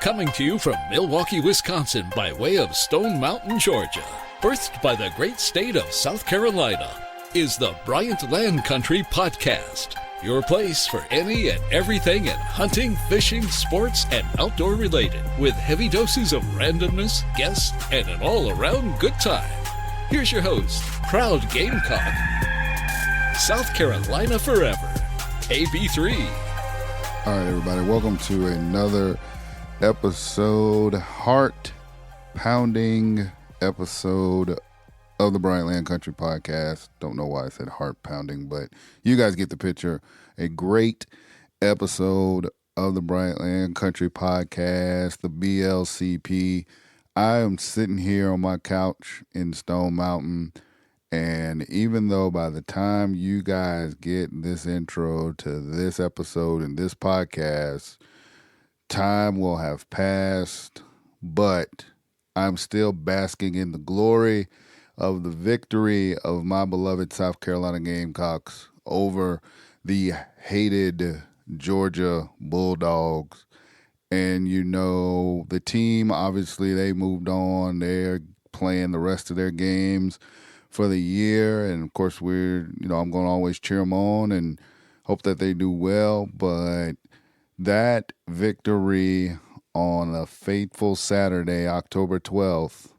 Coming to you from Milwaukee, Wisconsin by way of Stone Mountain, Georgia. Birthed by the great state of South Carolina is the Bryant Land Country Podcast. Your place for any and everything in hunting, fishing, sports, and outdoor related, with heavy doses of randomness, guests, and an all-around good time. Here's your host, proud Gamecock, South Carolina forever, AB3. All right, everybody, welcome to another episode, heart-pounding episode of the Bryant Land Country Podcast. Don't know why I said heart-pounding, but you guys get the picture. A great episode of the Bryant Land Country Podcast, the BLCP. I am sitting here on my couch in Stone Mountain, and even though by the time you guys get this intro to this episode and this podcast, time will have passed, but I'm still basking in the glory of the victory of my beloved South Carolina Gamecocks over the hated Georgia Bulldogs. And, you know, the team, obviously, they moved on. They're playing the rest of their games for the year. And, of course, I'm going to always cheer them on and hope that they do well. But that victory on a fateful Saturday, October 12th,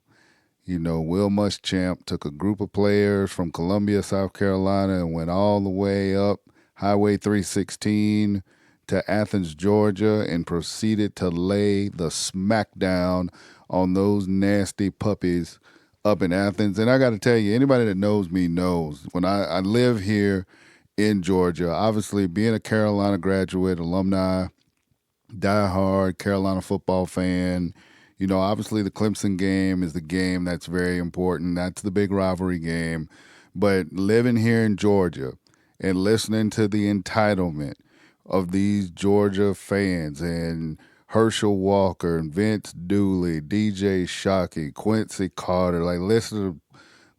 Will Muschamp took a group of players from Columbia, South Carolina, and went all the way up Highway 316 to Athens, Georgia, and proceeded to lay the smackdown on those nasty puppies up in Athens. And I got to tell you, anybody that knows me knows, when I live here in Georgia, obviously being a Carolina graduate, alumni, diehard Carolina football fan, obviously the Clemson game is the game that's very important. That's the big rivalry game. But living here in Georgia and listening to the entitlement of these Georgia fans and Herschel Walker and Vince Dooley, DJ Shockey, Quincy Carter, listen to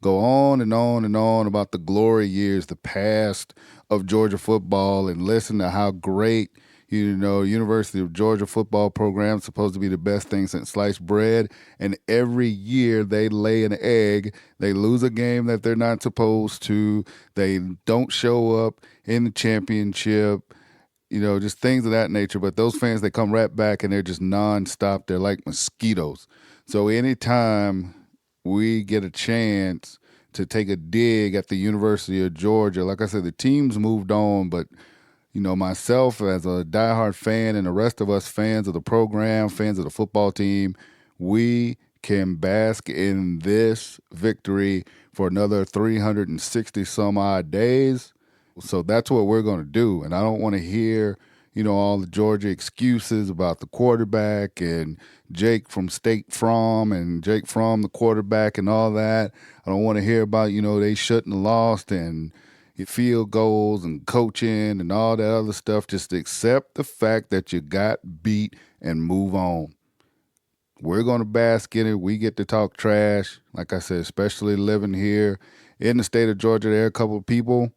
go on and on and on about the glory years, the past of Georgia football, and listen to how great, University of Georgia football program is supposed to be the best thing since sliced bread. And every year they lay an egg. They lose a game that they're not supposed to. They don't show up in the championship, just things of that nature. But those fans, they come right back and they're just nonstop. They're like mosquitoes. So anytime we get a chance to take a dig at the University of Georgia, like I said, the team's moved on, but myself as a diehard fan and the rest of us fans of the program, fans of the football team, we can bask in this victory for another 360 some odd days. So that's what we're going to do. And I don't want to hear, all the Georgia excuses about the quarterback and Jake from State From and Jake From the quarterback and all that. I don't want to hear about, they shouldn't have lost and field goals and coaching and all that other stuff. Just accept the fact that you got beat and move on. We're going to bask in it. We get to talk trash. Like I said, especially living here in the state of Georgia, there are a couple of people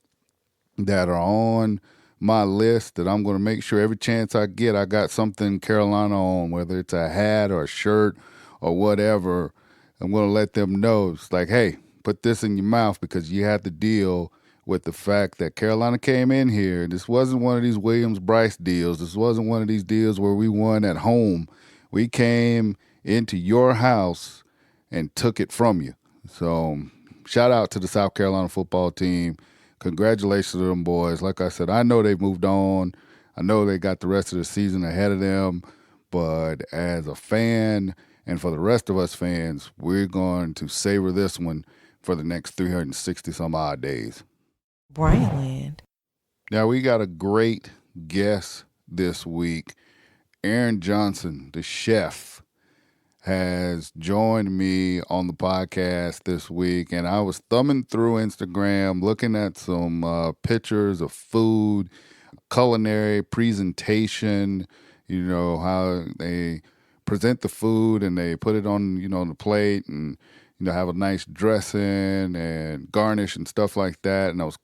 that are on my list that I'm going to make sure every chance I get, I got something Carolina on, whether it's a hat or a shirt or whatever. I'm going to let them know. It's like, hey, put this in your mouth because you had to deal with the fact that Carolina came in here. This wasn't one of these Williams-Bryce deals. This wasn't one of these deals where we won at home. We came into your house and took it from you. So shout out to the South Carolina football team. Congratulations to them boys. Like I said, I know they've moved on. I know they got the rest of the season ahead of them. But as a fan and for the rest of us fans, we're going to savor this one for the next 360 some odd days. Bryant Land. Now, we got a great guest this week. Aaron Johnson, the chef, has joined me on the podcast this week. And I was thumbing through Instagram, looking at some pictures of food, culinary presentation, how they present the food and they put it on, on the plate and, have a nice dressing and garnish and stuff like that. And I was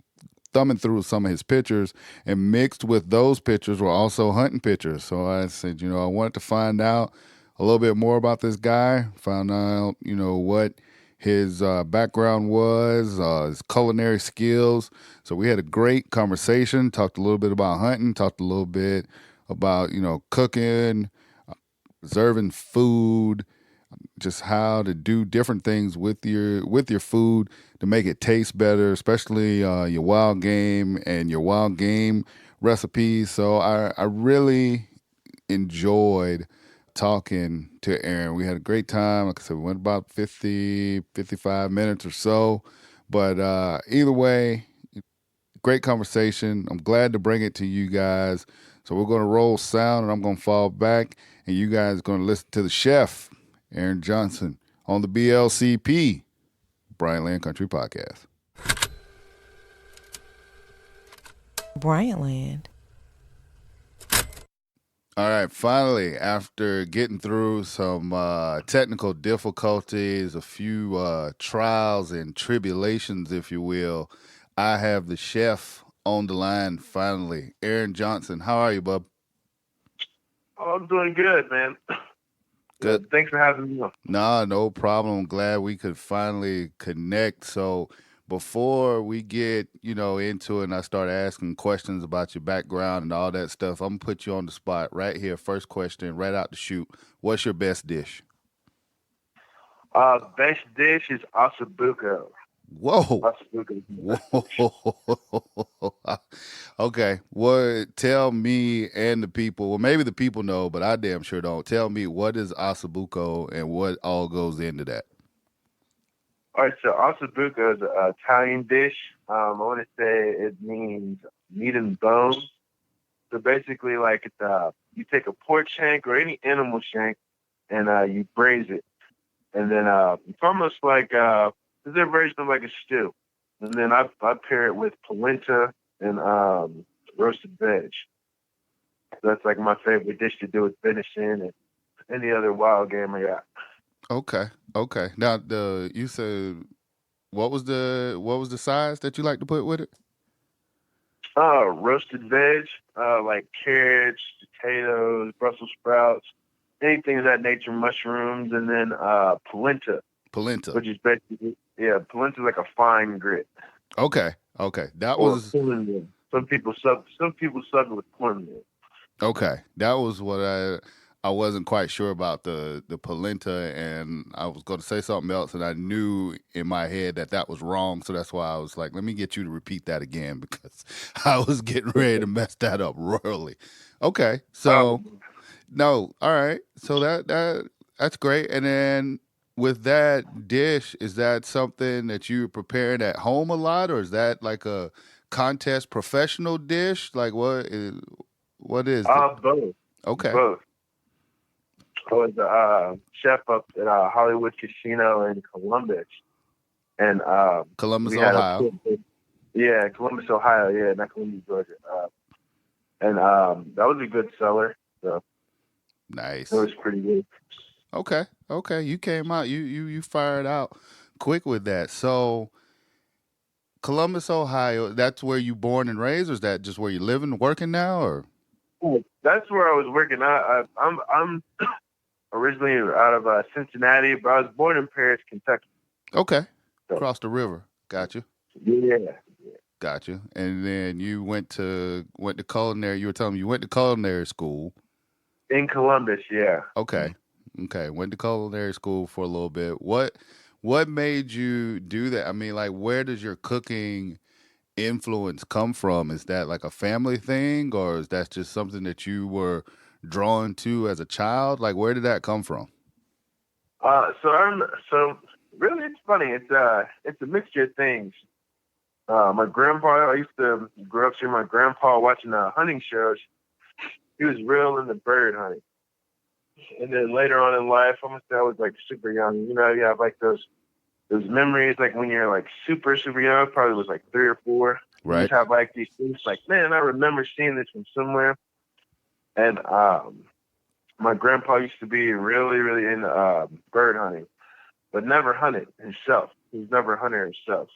thumbing through some of his pictures, and mixed with those pictures were also hunting pictures. So I said, I wanted to find out a little bit more about this guy, found out, what his background was, his culinary skills. So we had a great conversation, talked a little bit about hunting, talked a little bit about, cooking, preserving food, just how to do different things with your food to make it taste better, especially your wild game and your wild game recipes. So I really enjoyed talking to Aaron. We had a great time. Like I said, we went about 50, 55 minutes or so. But either way, great conversation. I'm glad to bring it to you guys. So we're going to roll sound, and I'm going to fall back, and you guys are going to listen to the chef, Aaron Johnson, on the BLCP, Bryant Land Country Podcast. Bryant Land. All right, finally, after getting through some technical difficulties, a few trials and tribulations, if you will, I have the chef on the line finally. Aaron Johnson, how are you, bub? Oh, I'm doing good, man. Good. Thanks for having me on. Nah, no problem. I'm glad we could finally connect. So before we get, into it and I start asking questions about your background and all that stuff, I'm going to put you on the spot right here. First question, right out the chute. What's your best dish? Best dish is ossobuco. Whoa. Ossobuco. Whoa. Okay. Well, tell me and the people, well, maybe the people know, but I damn sure don't. Tell me, what is ossobuco and what all goes into that? All right, so ossobuco is an Italian dish. I want to say it means meat and bones. So basically, like you take a pork shank or any animal shank, and you braise it, and then it's almost like it's a version of like a stew. And then I pair it with polenta and roasted veg. So that's like my favorite dish to do with venison and any other wild game I got. Okay. Now you said what was the size that you like to put with it? Roasted veg, like carrots, potatoes, Brussels sprouts, anything of that nature, mushrooms, and then polenta. Polenta. Which is basically, polenta is like a fine grit. Okay. That Or was cornmeal. Some people sub it with cornmeal. okay. That was what I wasn't quite sure about the polenta, and I was going to say something else, and I knew in my head that was wrong. So that's why I was like, let me get you to repeat that again because I was getting ready to mess that up royally. Okay. So no, all right. So that's great. And then with that dish, is that something that you're preparing at home a lot, or is that like a contest professional dish? Like what is it? Both. Okay. Both. I was a chef up at Hollywood Casino in Columbus, and Columbus, we had Ohio. Columbus, Ohio. Yeah, not Columbus, Georgia. And that was a good seller. So nice. it was pretty good. Okay. You came out. You fired out quick with that. So Columbus, Ohio. That's where you born and raised, or is that just where you living, working now, or? That's where I was working. I'm originally out of Cincinnati, but I was born in Paris, Kentucky. Okay. So, across the river. Got you. Yeah. Got you. And then you went to culinary. You were telling me you went to culinary school. In Columbus, yeah. Okay. Went to culinary school for a little bit. What made you do that? I mean, like, where does your cooking influence come from? Is that like a family thing, or is that just something that you were drawn to as a child? Like, where did that come from? So really, it's funny. It's a mixture of things. My grandpa, I used to grow up seeing my grandpa watching hunting shows. He was real into bird hunting. And then later on in life, I'm gonna say I was like super young. You have like those memories, like when you're like super, super young, probably was like 3 or 4. Right. You just have like these things like, man, I remember seeing this from somewhere. And my grandpa used to be really, really into bird hunting, but never hunted himself. He was never a hunter himself.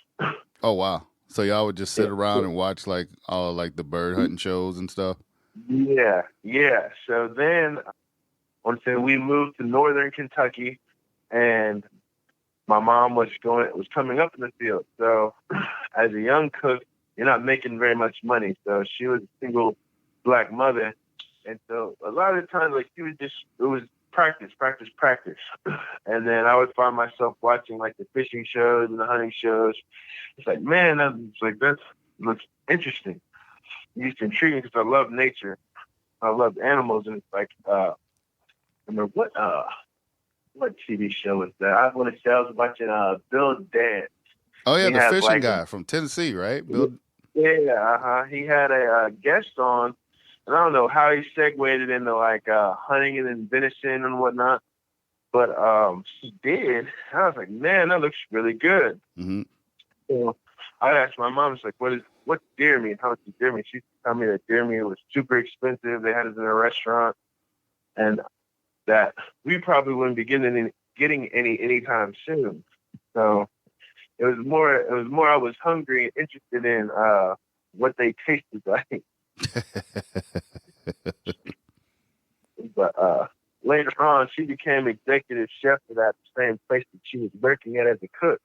Oh, wow. So y'all would just sit around and watch like all like the bird hunting shows and stuff? Yeah. So then, we moved to northern Kentucky, and my mom was coming up in the field. So as a young cook, you're not making very much money. So she was a single black mother. And so a lot of the times, like, it was practice. And then I would find myself watching like the fishing shows and the hunting shows. It's like, man, that looks interesting. It used to intrigue me because I love nature. I love animals. And it's like, I remember what TV show was that? I want to say I was watching Bill Dance. Oh yeah, the fishing guy from Tennessee, right? Bill. Yeah, he had a guest on, and I don't know how he segued it into like hunting and venison and whatnot, but he did. I was like, man, that looks really good. Mm-hmm. So I asked my mom, it's like, what's deer meat? How much does deer meat? She told me that deer meat was super expensive. They had it in a restaurant, and that we probably wouldn't be getting any anytime soon. So it was more I was hungry and interested in what they tasted like. But later on, she became executive chef for that same place that she was working at as a cook,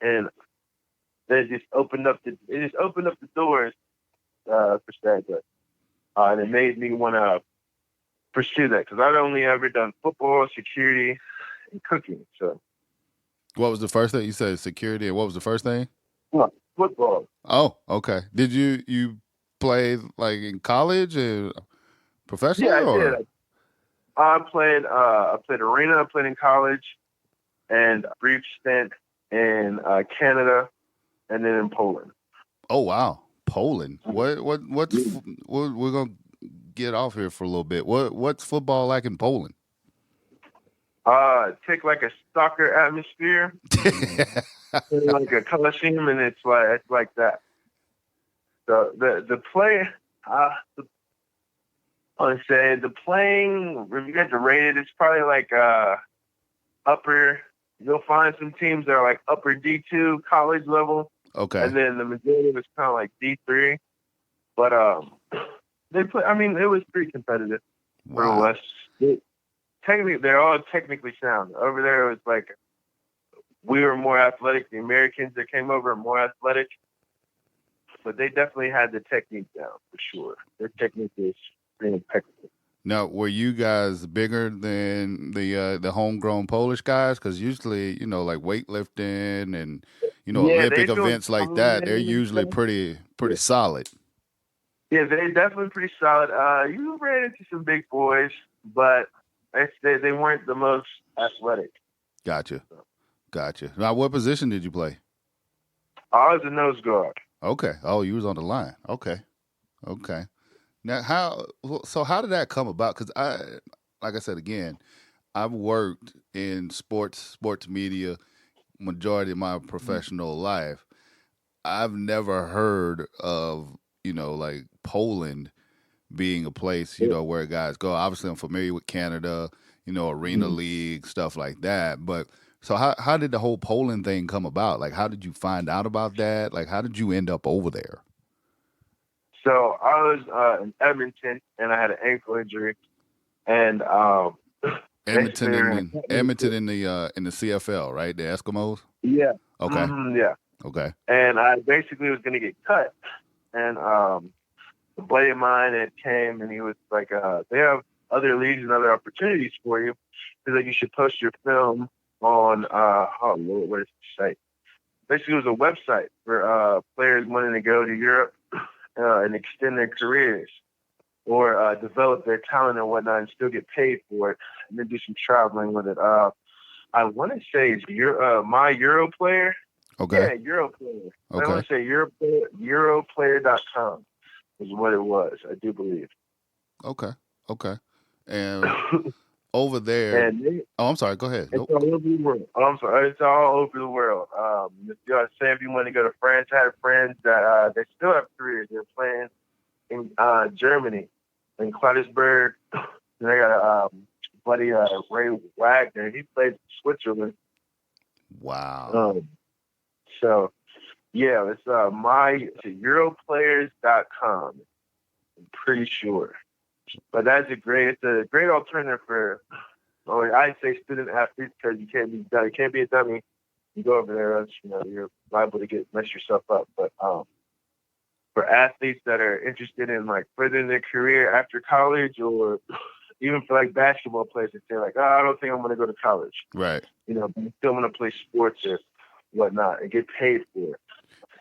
and it just opened up the doors per se. But and it made me want to pursue that because I'd only ever done football, security, and cooking. So, what was the first thing you said? Security, and what was the first thing? Football. Oh, okay. Did you play like in college and professionally? Yeah, I did. I played arena. I played in college, and a brief stint in Canada, and then in Poland. Oh wow, Poland. What's we're gonna get off here for a little bit. What's football like in Poland? Take like a soccer atmosphere, like a coliseum, and it's like that. So the play, I would say the playing. If you had to rate it, it's probably like upper. You'll find some teams that are like upper D2 college level. Okay. And then the majority was kind of like D3, but they play. I mean, it was pretty competitive. More or less. They're all technically sound. Over there, it was like we were more athletic. The Americans that came over are more athletic, but they definitely had the technique down for sure. Their technique is pretty impeccable. Now, were you guys bigger than the homegrown Polish guys? Because usually, like weightlifting and Olympic events like that, they're usually pretty solid. Yeah, they're definitely pretty solid. You ran into some big boys, but they weren't the most athletic. Gotcha. Now, what position did you play? I was a nose guard. Okay. Oh, you was on the line. Okay. Now, how did that come about? Because like I said again, I've worked in sports media majority of my professional life. I've never heard of like Poland being a place where guys go. Obviously, I'm familiar with Canada, arena league stuff like that. But so how did the whole Poland thing come about? Like, how did you find out about that? Like, how did you end up over there? So I was in Edmonton, and I had an ankle injury, and Edmonton in the CFL, right? The Eskimos. Yeah. Okay. Mm-hmm, yeah. Okay. And I basically was going to get cut, and a buddy of mine had came, and he was like, "They have other leagues and other opportunities for you. He's like, you should post your film on what is the site? Basically, it was a website for players wanting to go to Europe." And extend their careers or develop their talent and whatnot and still get paid for it and then do some traveling with it. I want to say it's My Euro Player. Okay. Yeah, Euro Player. Okay. I want to say Europlayer.com is what it was, I do believe. Okay. And over there. I'm sorry. Go ahead. It's all over the world. I'm sorry. It's all over the world. If you want to go to France, I have friends that they still have careers. They're playing in Germany, in Kleidersberg. And I got a buddy, Ray Wagner. He plays in Switzerland. Wow. So Yeah, it's Europlayers.com. I'm pretty sure. But it's a great alternative for, I'd say, student athletes, because you can't be a dummy. You go over there, else, you're liable to mess yourself up. But for athletes that are interested in like furthering their career after college, or even for like basketball players that say like, I don't think I'm going to go to college. Right. But I'm still going to play sports or whatnot and get paid for it.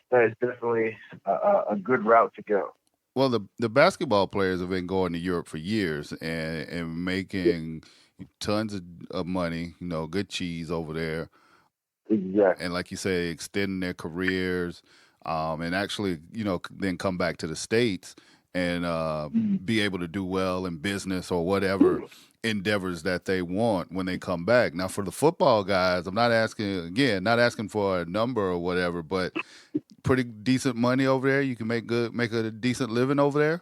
That is definitely a good route to go. Well, the basketball players have been going to Europe for years and making tons of money, good cheese over there. Exactly. And like you say, extending their careers, and actually, then come back to the States and be able to do well in business or whatever endeavors that they want when they come back. Now, for the football guys, I'm not asking for a number or whatever, but pretty decent money over there. You can make a decent living over there.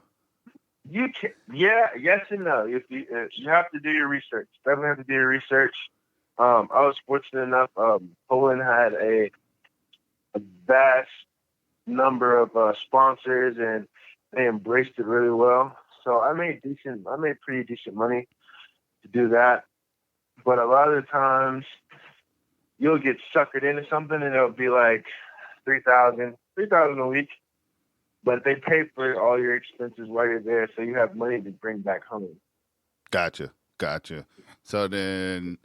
You can, yes and no. If you have to do your research, definitely have to do your research. I was fortunate enough. Poland had a vast number of sponsors, and they embraced it really well. So I made pretty decent money to do that. But a lot of the times, you'll get suckered into something, and it'll be like $3,000 a week. But they pay for all your expenses while you're there, so you have money to bring back home. Gotcha. So then,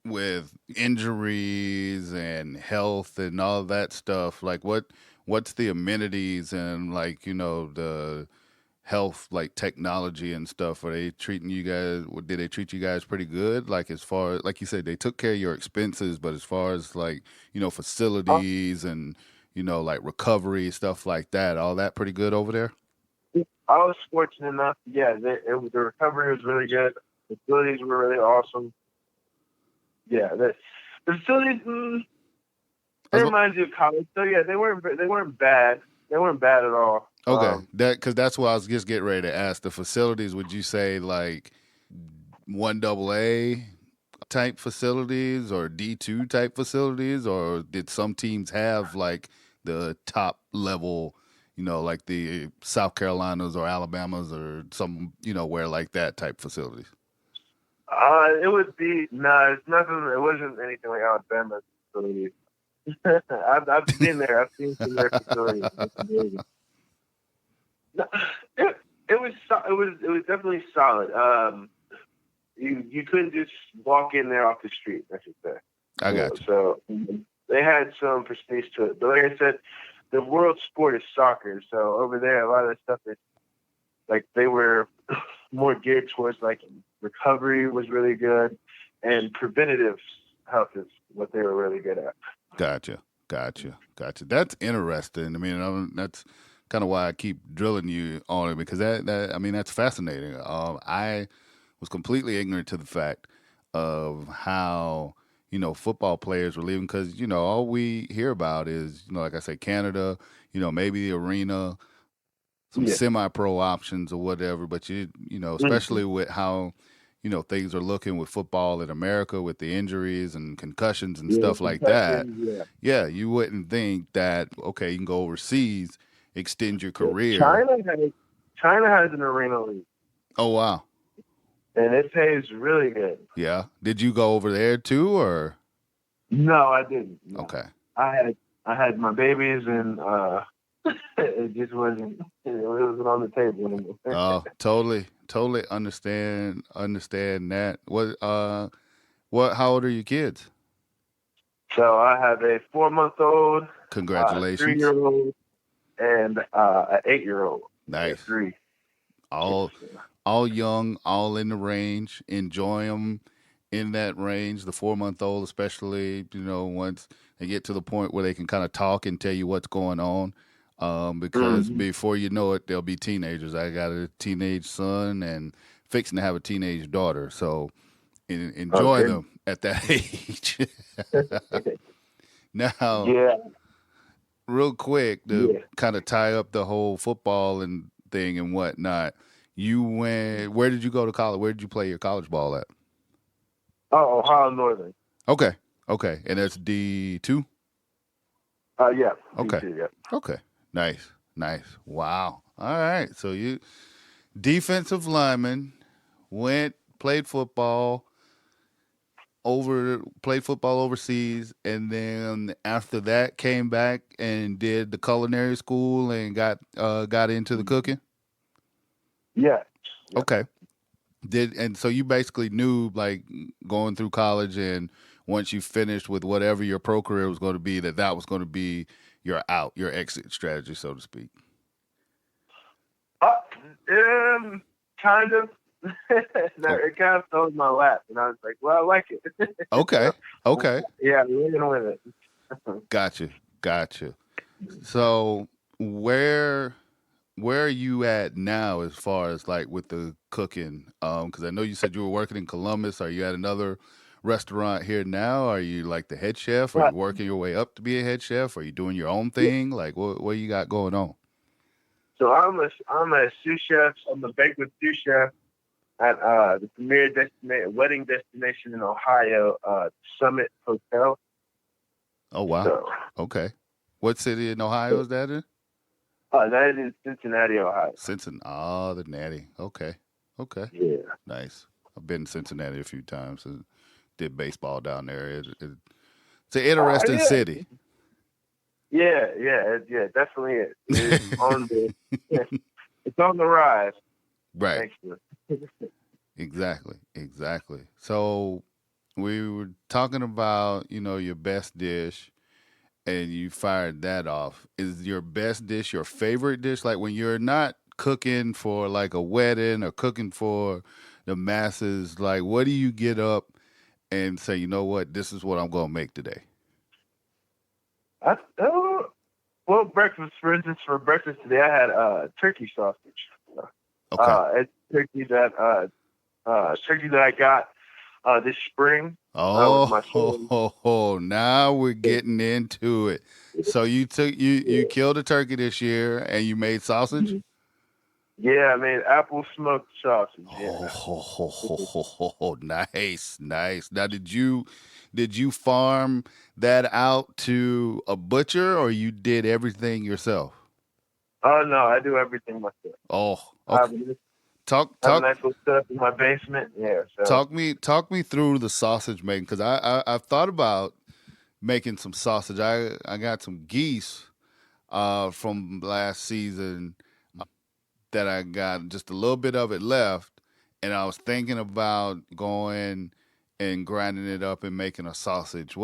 with injuries and health and all that stuff, like what's the amenities and like, the health, like technology and stuff? Are they treating you guys, did they treat you guys pretty good? Like, as far as, like you said, they took care of your expenses, but as far as like, facilities and, like recovery, stuff like that, all that pretty good over there? I was fortunate enough. Yeah, the recovery was really good. The facilities were really awesome. Yeah, the facilities, it reminds you of college. So yeah, they weren't bad. They weren't bad at all. Okay, because that's what I was just getting ready to ask. The facilities, would you say like 1AA type facilities or D2 type facilities, or did some teams have like the top level, like the South Carolinas or Alabamas or some, where like that type facilities? It would be it's nothing. It wasn't anything like Alabama's facilities. I've been there. I've seen some of their facilities. It was definitely solid. You couldn't just walk in there off the street, I should say. I got you. So they had some prestige to it. But like I said, the world sport is soccer. So over there, a lot of the stuff is like they were more geared towards like recovery was really good, and preventative health is what they were really good at. Gotcha. That's interesting. I mean, that's kind of why I keep drilling you on it, because that's fascinating. I was completely ignorant to the fact of how, football players were leaving, because, all we hear about is, like I said, Canada, maybe the arena, some semi-pro options or whatever, but especially with how, things are looking with football in America with the injuries and concussions and stuff like that. Yeah, you wouldn't think that, okay, you can go overseas, extend your career. China has an arena league. Oh, wow. And it pays really good. Yeah. Did you go over there too, or? No, I didn't. No. Okay. I had my babies, and it just wasn't on the table anymore. Oh, totally understand that. How old are your kids? So I have a 4-month-old, Congratulations, 3-year-old, and an 8-year-old. Nice. 3. All young, all in the range. Enjoy them in that range. The 4-month-old, especially, once they get to the point where they can kind of talk and tell you what's going on. Because before you know it, they'll be teenagers. I got a teenage son and fixing to have a teenage daughter. So enjoy them at that age. Now, real quick, to kind of tie up the whole football and thing and whatnot, where did you go to college? Where did you play your college ball at? Oh, Ohio Northern. Okay. And that's D2? Yeah. Okay. D2, yeah. Okay. Nice. Wow. All right. So you defensive lineman played football played football overseas, and then after that came back and did the culinary school and got into the cooking. Yeah. Yeah. Okay. So you basically knew, like, going through college, and once you finished with whatever your pro career was going to be, that was going to be your exit strategy, so to speak. Uh, Kind of. It kind of fell in my lap, and I was like, "Well, I like it." Okay. Okay. Yeah, we're gonna win it. Gotcha. So where are you at now as far as, like, with the cooking? Because I know you said you were working in Columbus. Are you at another restaurant here now? Are you like the head chef? Are you But working your way up to be a head chef? Are you doing your own thing? Like, what you got going on? so I'm a sous chef. I'm a banquet sous chef at the premier wedding destination in Ohio, Summit Hotel. Oh, wow. So Okay. What city in Ohio is that in? that is in Cincinnati, Ohio. Cincinnati. Oh, the Natty. Okay. Yeah. Nice. I've been to Cincinnati a few times and did baseball down there. It's an interesting Yeah. city. Yeah, definitely is. It's it's on the rise. Right. Thanks. Exactly. So we were talking about, your best dish, and you fired that off. Is your best dish your favorite dish? Like, when you're not cooking for, like, a wedding or cooking for the masses, like, what do you get up and say, you know what, this is what I'm going to make today? Well, breakfast, for instance, for breakfast today, I had turkey sausage. Okay. It's turkey that I got this spring. With my son. Now we're getting into it. So you killed a turkey this year and you made sausage? Yeah, I made apple smoked sausage. Yeah. Nice. Now, did you farm that out to a butcher, or you did everything yourself? Oh no, I do everything myself. Oh, I have okay. a nice little setup in my basement. Yeah. So Talk me through the sausage making, because I've thought about making some sausage. I got some geese from last season that I got just a little bit of it left, and I was thinking about going and grinding it up and making a sausage.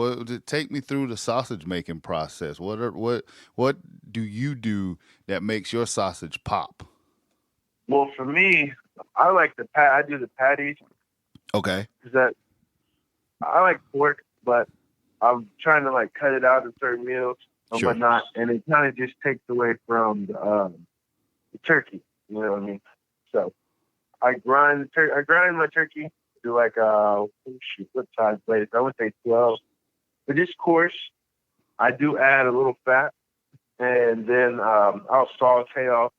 Take me through the sausage making process? What do you do that makes your sausage pop? well, for me, I like I do the patties. Okay. That I like pork, but I'm trying to, like, cut it out in certain meals and Sure. whatnot, and it kind of just takes away from the turkey. You know what I mean? So I grind my turkey to, like, what size plate? I would say 12. But just coarse, I do add a little fat, and then I'll saute off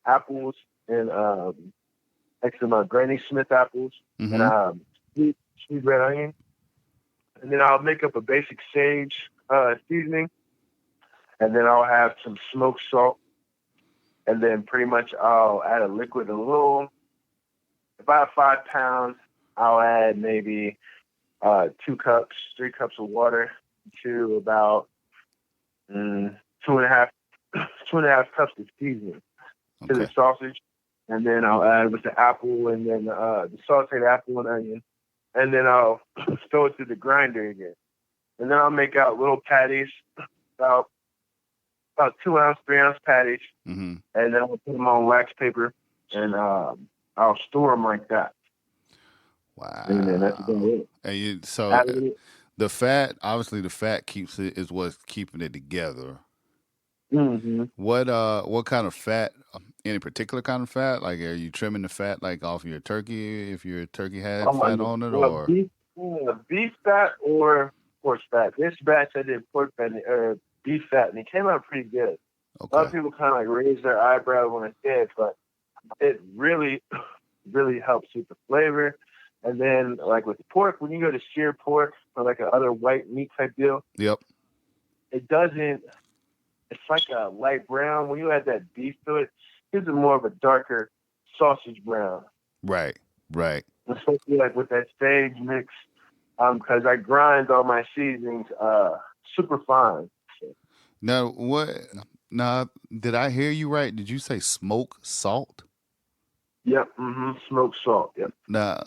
apples and like some Granny Smith apples Mm-hmm. and sweet red onion, and then I'll make up a basic sage seasoning, and then I'll have some smoked salt, and then pretty much I'll add a liquid, about 5 pounds. I'll add maybe 3 cups of water to about 2.5 cups of seasoning to the sausage, and then I'll add with the apple, and then the sauteed apple and onion, and then I'll throw it through the grinder again, and then I'll make out little patties, about 2-ounce, 3-ounce patties, Mm-hmm. and then I'll put them on wax paper, and I'll store them like that. Wow. And then that's about it. And the fat, obviously, is what's keeping it together. Mm-hmm. What kind of fat? Any particular kind of fat? Like, are you trimming the fat, like, off your turkey, if your turkey had fat on it, or beef fat or pork fat? This batch I did pork fat or beef fat, and it came out pretty good. A lot of people kind of, like, raise their eyebrows when I say it, but it really, really helps with the flavor. And then, like, with pork, when you go to sear pork or like a other white meat type deal, Yep. it doesn't it's like a light brown. When you add that beef to it, gives it more of a darker sausage brown. Right. Especially like with that sage mix, because I grind all my seasonings super fine. So. Now, did I hear you right? Did you say smoke salt? Yep. Smoked salt. Yep. Now,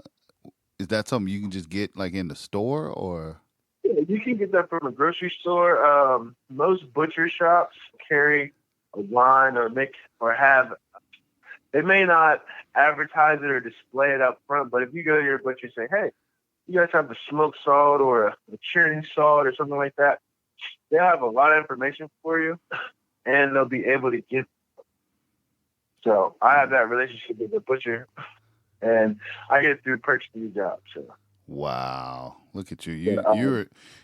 is that something you can just get like in the store or? Yeah, you can get that from a grocery store. Most butcher shops carry a line or have. They may not advertise it or display it up front, but if you go to your butcher and say, "Hey, you guys have a smoked salt or a curing salt or something like that," they'll have a lot of information for you, and they'll be able to give. So I have that relationship with the butcher, and I get it through purchasing the job. So. Wow, look at you!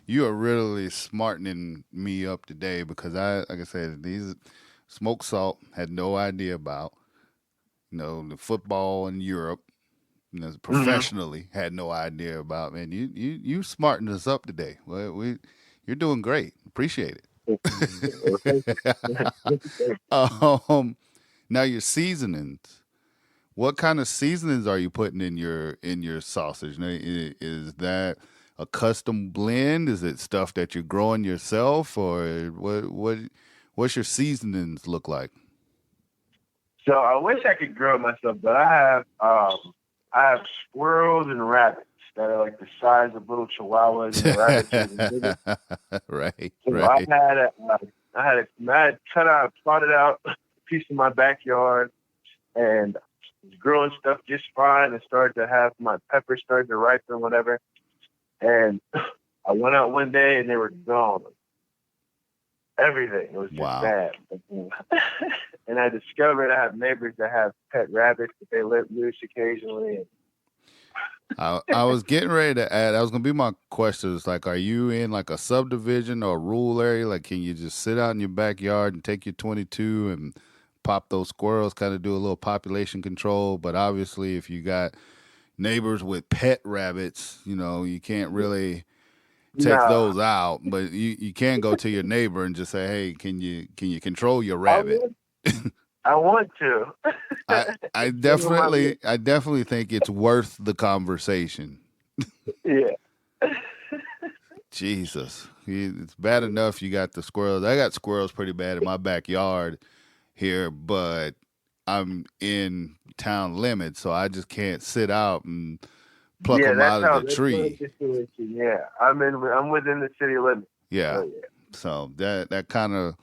You are really smartening me up today because like I said, these smoked salt had no idea about. The football in Europe, professionally had no idea about. Man, you smartened us up today. Well, you're doing great. Appreciate it. Now your seasonings. What kind of seasonings are you putting in your sausage? Now, is that a custom blend? Is it stuff that you're growing yourself, or what's your seasonings look like? So I wish I could grow it myself, but I have squirrels and rabbits that are like the size of little chihuahuas, and the rabbits are even bigger. Right. So right. I had plotted out a piece of my backyard, and was growing stuff just fine, and started to have my peppers started to ripen, whatever. And I went out one day, and they were gone. Everything. It was just bad. And I discovered I have neighbors that have pet rabbits that they let loose occasionally. I was getting ready to add, that was going to be my question. It's like, are you in like a subdivision or a rural area? Like, can you just sit out in your backyard and take your 22 and pop those squirrels, kind of do a little population control? But obviously, if you got neighbors with pet rabbits, you can't really take those out. But you can go to your neighbor and just say, hey, can you control your rabbit? I want to. I definitely think it's worth the conversation. Yeah. Jesus. It's bad enough you got the squirrels. I got squirrels pretty bad in my backyard here, but I'm in town limits, so I just can't sit out and pluck them out of the tree. Yeah. I'm within the city limits. Yeah. So that kind of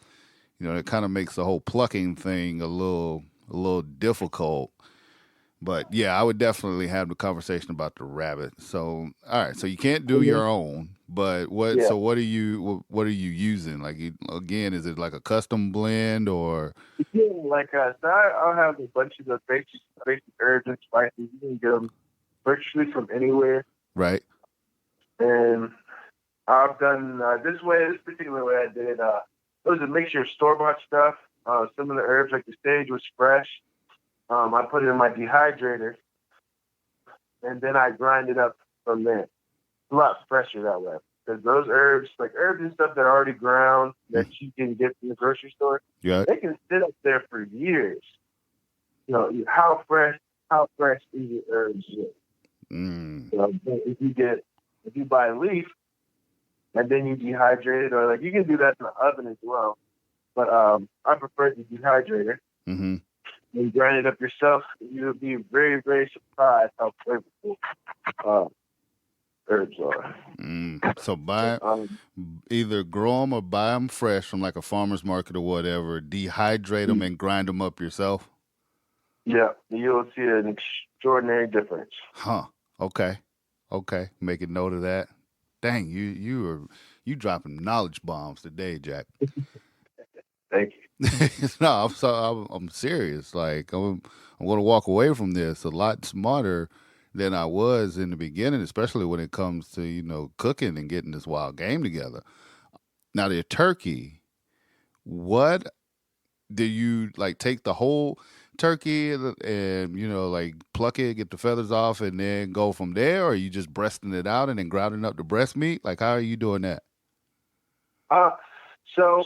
it kind of makes the whole plucking thing a little difficult. But yeah, I would definitely have the conversation about the rabbit. So all right, so you can't do your own, but what? Yeah. So what are you using? Like again, is it like a custom blend or? Yeah, so I'll have a bunch of the basic herbs and spices. You can get them virtually from anywhere. Right. And I've done this particular way I did it. It was a mixture of store-bought stuff. Some of the herbs, like the sage, was fresh. I put it in my dehydrator, and then I grind it up from there. It's a lot fresher that way. Because those herbs, like herbs and stuff that are already ground that you can get from the grocery store, they can sit up there for years. How fresh is your herbs? If you buy a leaf, and then you dehydrate it, or you can do that in the oven as well. But I prefer the dehydrator. Mm-hmm. When you grind it up yourself, you'll be very, very surprised how flavorful herbs are. So either grow them or buy them fresh from like a farmer's market or whatever, dehydrate them and grind them up yourself? Yeah, you'll see an extraordinary difference. Huh. Okay. Make a note of that. Dang, you dropping knowledge bombs today, Jack. Thank you. No, I'm serious. Like I'm going to walk away from this a lot smarter than I was in the beginning, especially when it comes to cooking and getting this wild game together. Now the turkey, what do you take the whole turkey and pluck it, get the feathers off, and then go from there, or are you just breasting it out and then grounding up the breast meat? Like, how are you doing that? So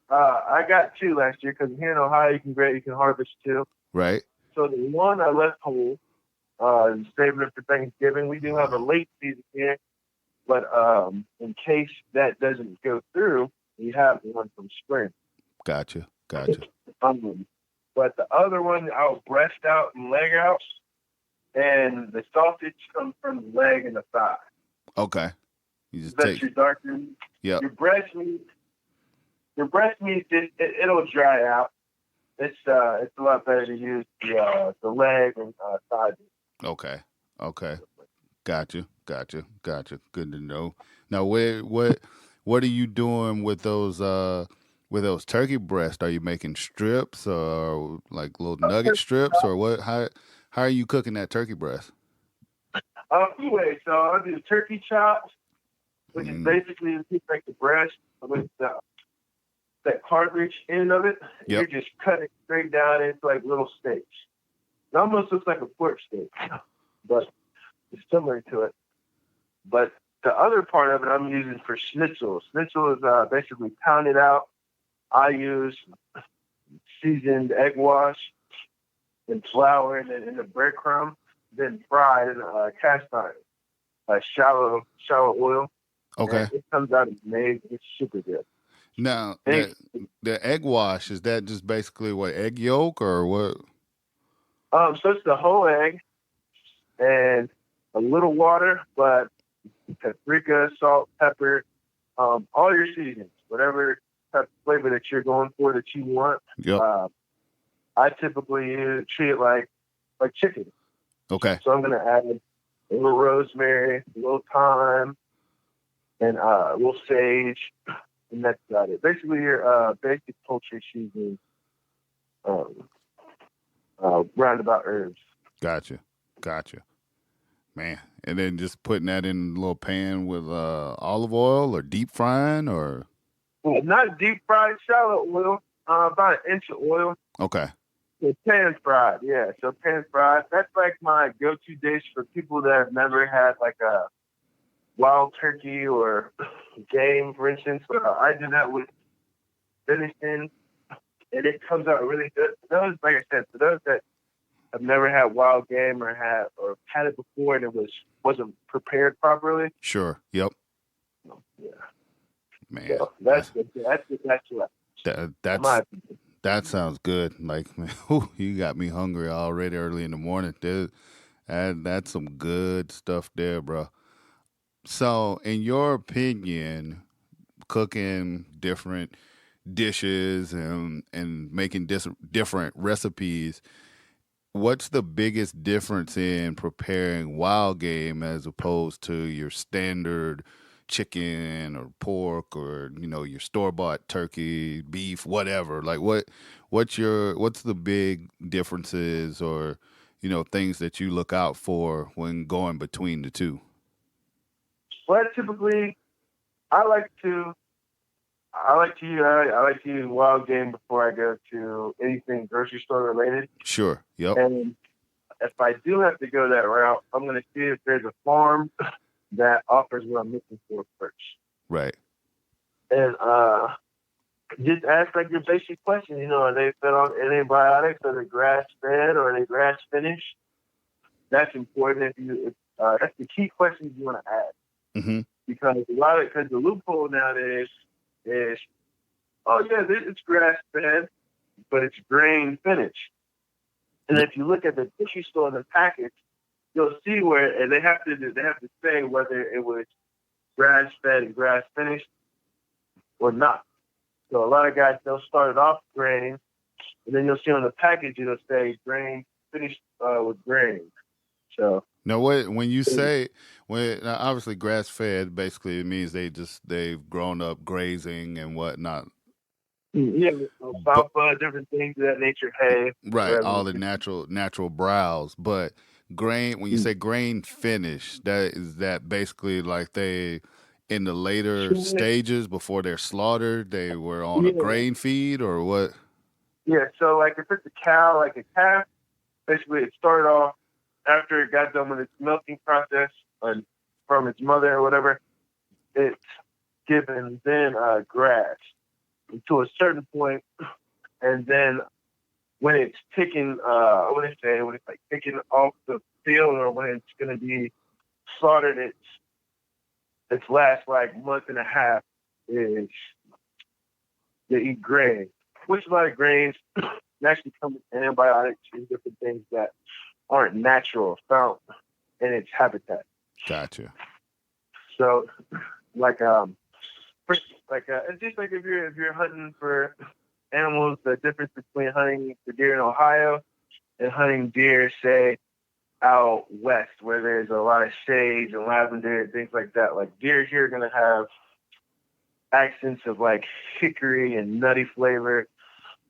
I got 2 last year because here in Ohio you can harvest 2. Right. So the one I left whole, saving it for Thanksgiving. We do have a late season here, but in case that doesn't go through, we have one from spring. Gotcha. But the other one, I'll breast out and leg out, and the sausage comes from the leg and the thigh. Okay. You just That's your dark meat. Yeah. Your breast meat, it'll dry out. It's a lot better to use the leg and thigh meat. Okay. Gotcha. Good to know. Now, what are you doing with those turkey breasts? Are you making strips or like little nugget strips, or what? How are you cooking that turkey breast? Anyway, so I'll do turkey chops, which is basically like the breast with that cartilage end of it. Yep. You're just cutting straight down into like little steaks. It almost looks like a pork steak, but it's similar to it. But the other part of it I'm using for schnitzel. Schnitzel is basically pounded out. I use seasoned egg wash and flour and then in the breadcrumb, then fried in cast iron, shallow oil. Okay. And it comes out amazing. It's super good. Now, the egg wash, is that just basically what, egg yolk or what? So it's the whole egg and a little water, but paprika, salt, pepper, all your seasonings, whatever type of flavor that you're going for that you want. Yep. I typically treat it like chicken. Okay. So I'm going to add a little rosemary, a little thyme, and a little sage, and that's about it. Basically, your basic poultry seasoning, roundabout herbs. Gotcha. Man, and then just putting that in a little pan with olive oil or deep frying or? Well, not deep fried, shallow oil, about an inch of oil. Okay. So pan fried, yeah. So pan fried. That's like my go-to dish for people that have never had like a wild turkey or game, for instance. I do that with venison, and it comes out really good. For those, like I said, for those that have never had wild game or had it before and it wasn't prepared properly. Sure. Yep. Yeah. Man, so that's that sounds good. Like, man, you got me hungry already early in the morning. That's some good stuff there, bro. So, in your opinion, cooking different dishes and making different recipes, what's the biggest difference in preparing wild game as opposed to your standard chicken or pork or, your store-bought turkey, beef, whatever? Like what's the big differences or, things that you look out for when going between the two? Well, typically I like to use wild game before I go to anything grocery store related. Sure. Yep. And if I do have to go that route, I'm going to see if there's a farm that offers what I'm looking for first. Right. And just ask like your basic questions. Are they fed on antibiotics? Are they grass fed or are they grass finished? That's important. That's the key questions you want to ask. Mm-hmm. Because the loophole nowadays is, it's grass fed, but it's grain finished. And if you look at the grocery store in the package, you'll see where they have to say whether it was grass fed and grass finished or not. So a lot of guys, they'll start it off grain, and then you'll see on the package it'll say grain finished with grain. So now, when you say obviously grass fed, basically it means they've grown up grazing and whatnot. Yeah, alfalfa, different things of that nature. Hay, right? whatever. All the natural browse. But grain, when you say grain finished, that basically like they in the later stages before they're slaughtered, they were on a grain feed or what? Yeah, so like if it's a cow, like a calf, basically it started off after it got done with its milking process from its mother or whatever, it's given then grass. to a certain point, and then when it's picking, when it's like picking off the field, or when it's going to be slaughtered, its last like month and a half is to eat grain, which a lot of grains actually come with antibiotics and different things that aren't natural found in its habitat. Gotcha. So, like it's just like if you're hunting for animals, the difference between hunting for deer in Ohio and hunting deer, say, out west, where there's a lot of sage and lavender and things like that. Like deer here are gonna have accents of like hickory and nutty flavor,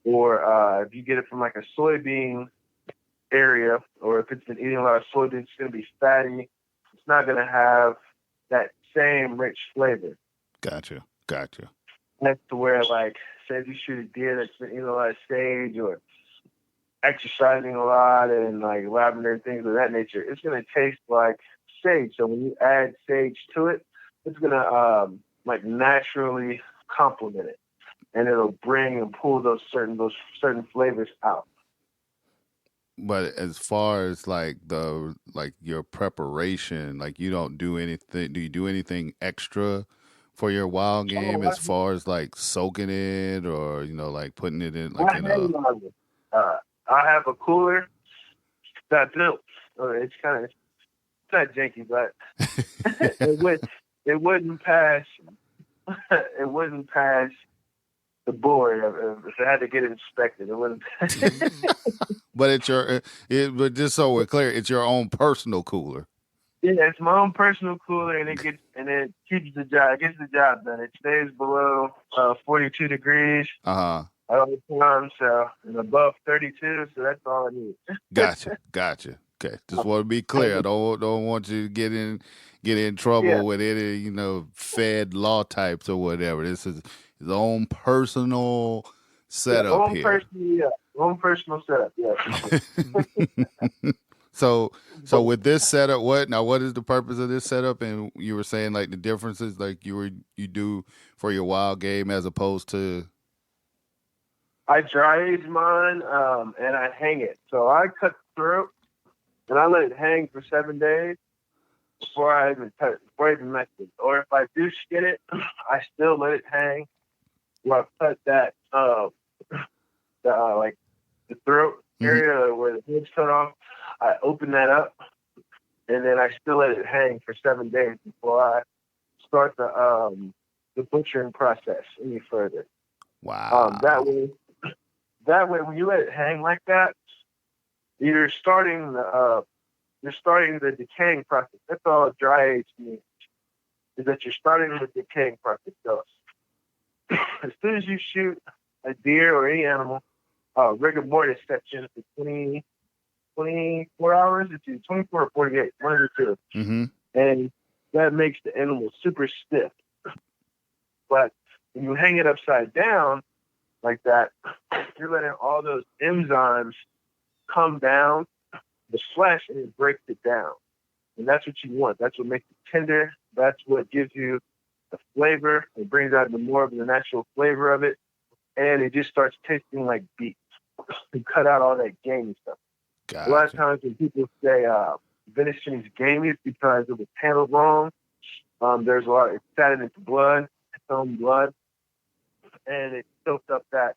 or if you get it from like a soybean area, or if it's been eating a lot of soybeans, it's gonna be fatty. It's not gonna have that same rich flavor. Gotcha. That's to where, like, say if you shoot a deer that's been eating a lot of sage or exercising a lot and like lavender and things of that nature, it's gonna taste like sage. So when you add sage to it, it's gonna like naturally complement it, and it'll bring and pull those certain flavors out. But as far as like your preparation, like you don't do anything. Do you do anything extra for your wild game as far as like soaking it, or like putting it in like I have a cooler that's built. It's not janky, but it wouldn't pass. It wouldn't pass the board if it had to get inspected. It wouldn't. But but just so we're clear, it's your own personal cooler. Yeah, it's my own personal cooler, and it keeps the job. It gets the job done. It stays below 42 degrees. All the time, and above 32, so that's all I need. Gotcha. Okay, just want to be clear. I don't want you to get in trouble with any Fed law types or whatever. This is his own personal setup here. Own personal setup. Yeah. So with this setup, what is the purpose of this setup? And you were saying like the differences, like you do for your wild game as opposed to. I dry age mine, and I hang it. So I cut the throat, and I let it hang for 7 days before I even mess it. Or if I do skin it, I still let it hang. Where I cut that, like the throat area where the head's cut off, I open that up, and then I still let it hang for 7 days before I start the butchering process any further. Wow. That way, when you let it hang like that, you're starting the decaying process. That's all dry age means, is that you're starting the decaying process. So as soon as you shoot a deer or any animal, rigor mortis sets in for 24 hours. It's 24 or 48, one of the two. Mm-hmm. And that makes the animal super stiff. But when you hang it upside down like that, you're letting all those enzymes come down the flesh, and it breaks it down. And that's what you want. That's what makes it tender. That's what gives you the flavor. It brings out more of the natural flavor of it. And it just starts tasting like beef. You cut out all that gamey stuff. Gotcha. A lot of times when people say venison is gamey, it's because it was handled wrong. There's a lot. It's sat in its blood, its own blood, and it soaked up that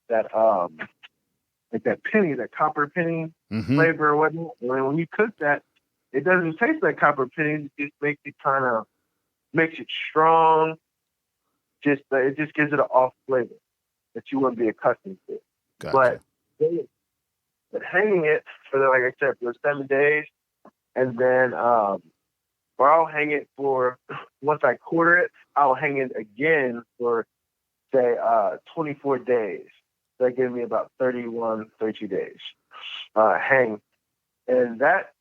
like that penny, that copper penny flavor or whatnot. And when you cook that, it doesn't taste like copper pennies. It just makes it strong. It just gives it an off flavor that you wouldn't be accustomed to. Gotcha. But hanging it for like I said, for 7 days, and then or I'll hang it for, once I quarter it, I'll hang it again for say 24 days. So that gives me about 31, 32 days hang, and that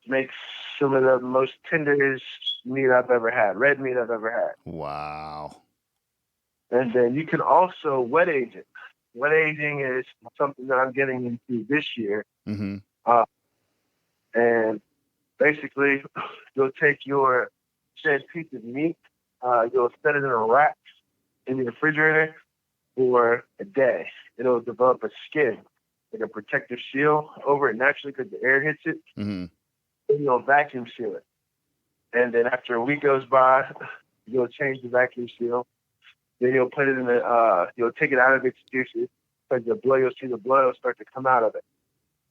makes some of the most tenderest meat I've ever had, red meat I've ever had. Wow. And then you can also wet age it. Wet aging is something that I'm getting into this year. Mm-hmm. And basically, you'll take your said piece of meat, you'll set it in a rack, in your refrigerator for a day. It'll develop a skin, like a protective seal over it naturally because the air hits it. Mm-hmm. And you'll vacuum seal it. And then after a week goes by, you'll change the vacuum seal. Then you'll put it in you'll take it out of its juices. Because you'll see the blood will start to come out of it.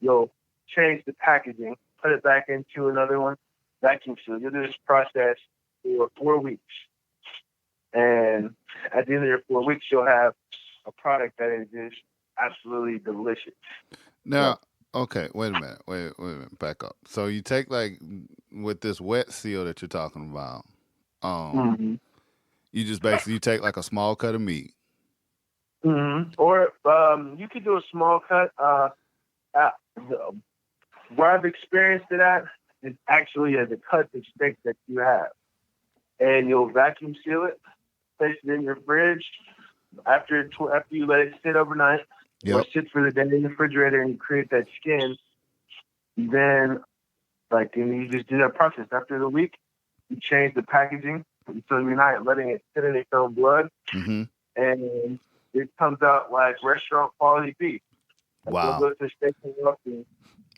You'll change the packaging, put it back into another one, vacuum seal. You'll do this process for 4 weeks. And at the end of your 4 weeks, you'll have a product that is just absolutely delicious. Now, okay, wait a minute, back up. So you take like with this wet seal that you're talking about, you just basically take like a small cut of meat. Mm-hmm. Or you could do a small cut. Where I've experienced it at is actually as a cut of steak that you have. And you'll vacuum seal it, place it in your fridge. After you let it sit overnight, or sit for the day in the refrigerator and you create that skin, then and you just do that process. After the week, you change the packaging so you're not letting it sit in its own blood. Mm-hmm. And it comes out like restaurant quality beef. Wow. You'll go to steak and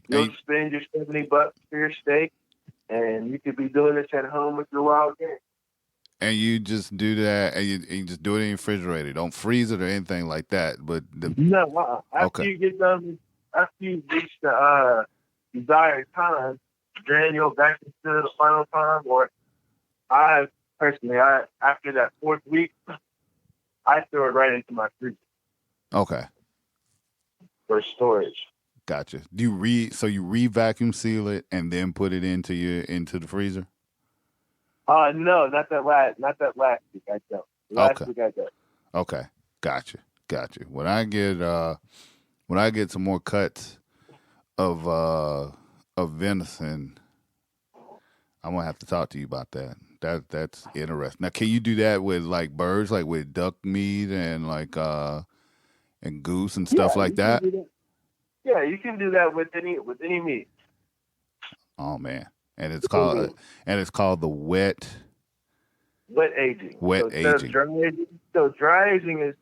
you'll spend your $70 for your steak, and you could be doing this at home with your wild game. And you just do that, and you just do it in your refrigerator. Don't freeze it or anything like that. But no, after you get done, after you reach the desired time, then you'll vacuum seal the final time. Or I personally, after that 4th week, I throw it right into my freezer. Okay. For storage. Gotcha. Do you re-vacuum seal it and then put it into the freezer? No, not that last week. I don't. Last week I don't. Okay, gotcha. When I get some more cuts of venison, I'm gonna have to talk to you about that. That's interesting. Now, can you do that with like birds, like with duck meat and like and goose and stuff like that? Yeah, you can do that with any meat. Oh man. And it's called the wet aging. Aging. So dry aging is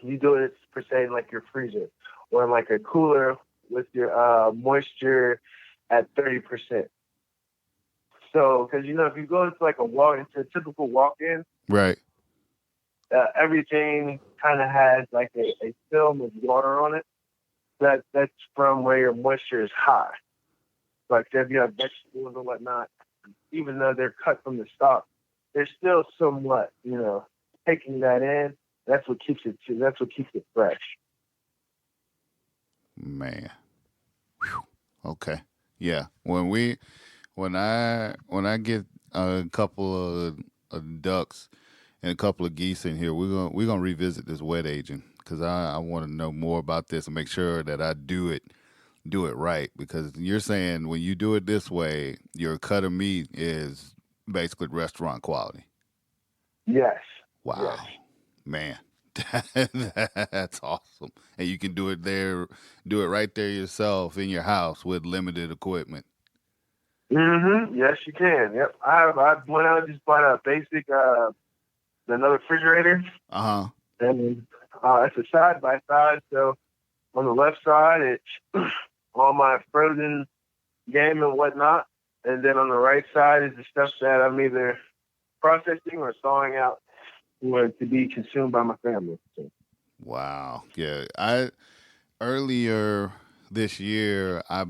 you do it per se in like your freezer or in like a cooler with your moisture at 30%. So, because if you go into like into a typical walk-in, right, everything kind of has like a film of water on it. That's from where your moisture is high. Like if you have vegetables and whatnot, even though they're cut from the stalk, they're still somewhat, taking that in. That's what keeps it fresh. Man. Whew. Okay. Yeah. When I get a couple of ducks and a couple of geese in here, we're gonna revisit this wet aging because I want to know more about this and make sure that I do it right, because you're saying when you do it this way, your cut of meat is basically restaurant quality. Yes. Wow. Yes. Man, that's awesome. And you can do it right there yourself in your house with limited equipment. Mm-hmm. Yes, you can. Yep. I went out and just bought a basic another refrigerator. Uh-huh. And it's a side by side. So on the left side, it's all my frozen game and whatnot. And then on the right side is the stuff that I'm either processing or thawing out for to be consumed by my family. So. Wow. Yeah. Earlier this year, I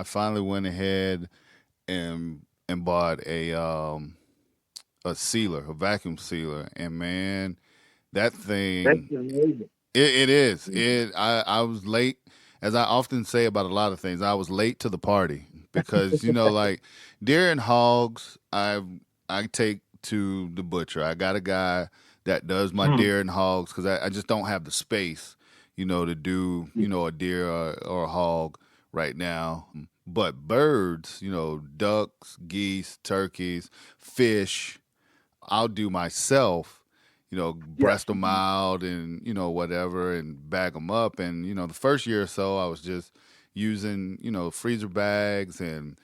finally went ahead and bought a sealer, a vacuum sealer. And man, that thing, that's amazing. It is. I was late. As I often say about a lot of things, I was late to the party because, like deer and hogs, I take to the butcher. I got a guy that does my deer and hogs because I just don't have the space, to do, a deer or a hog right now. But birds, ducks, geese, turkeys, fish, I'll do myself. Breast them out and, whatever and bag them up. And, the first year or so I was just using, freezer bags and,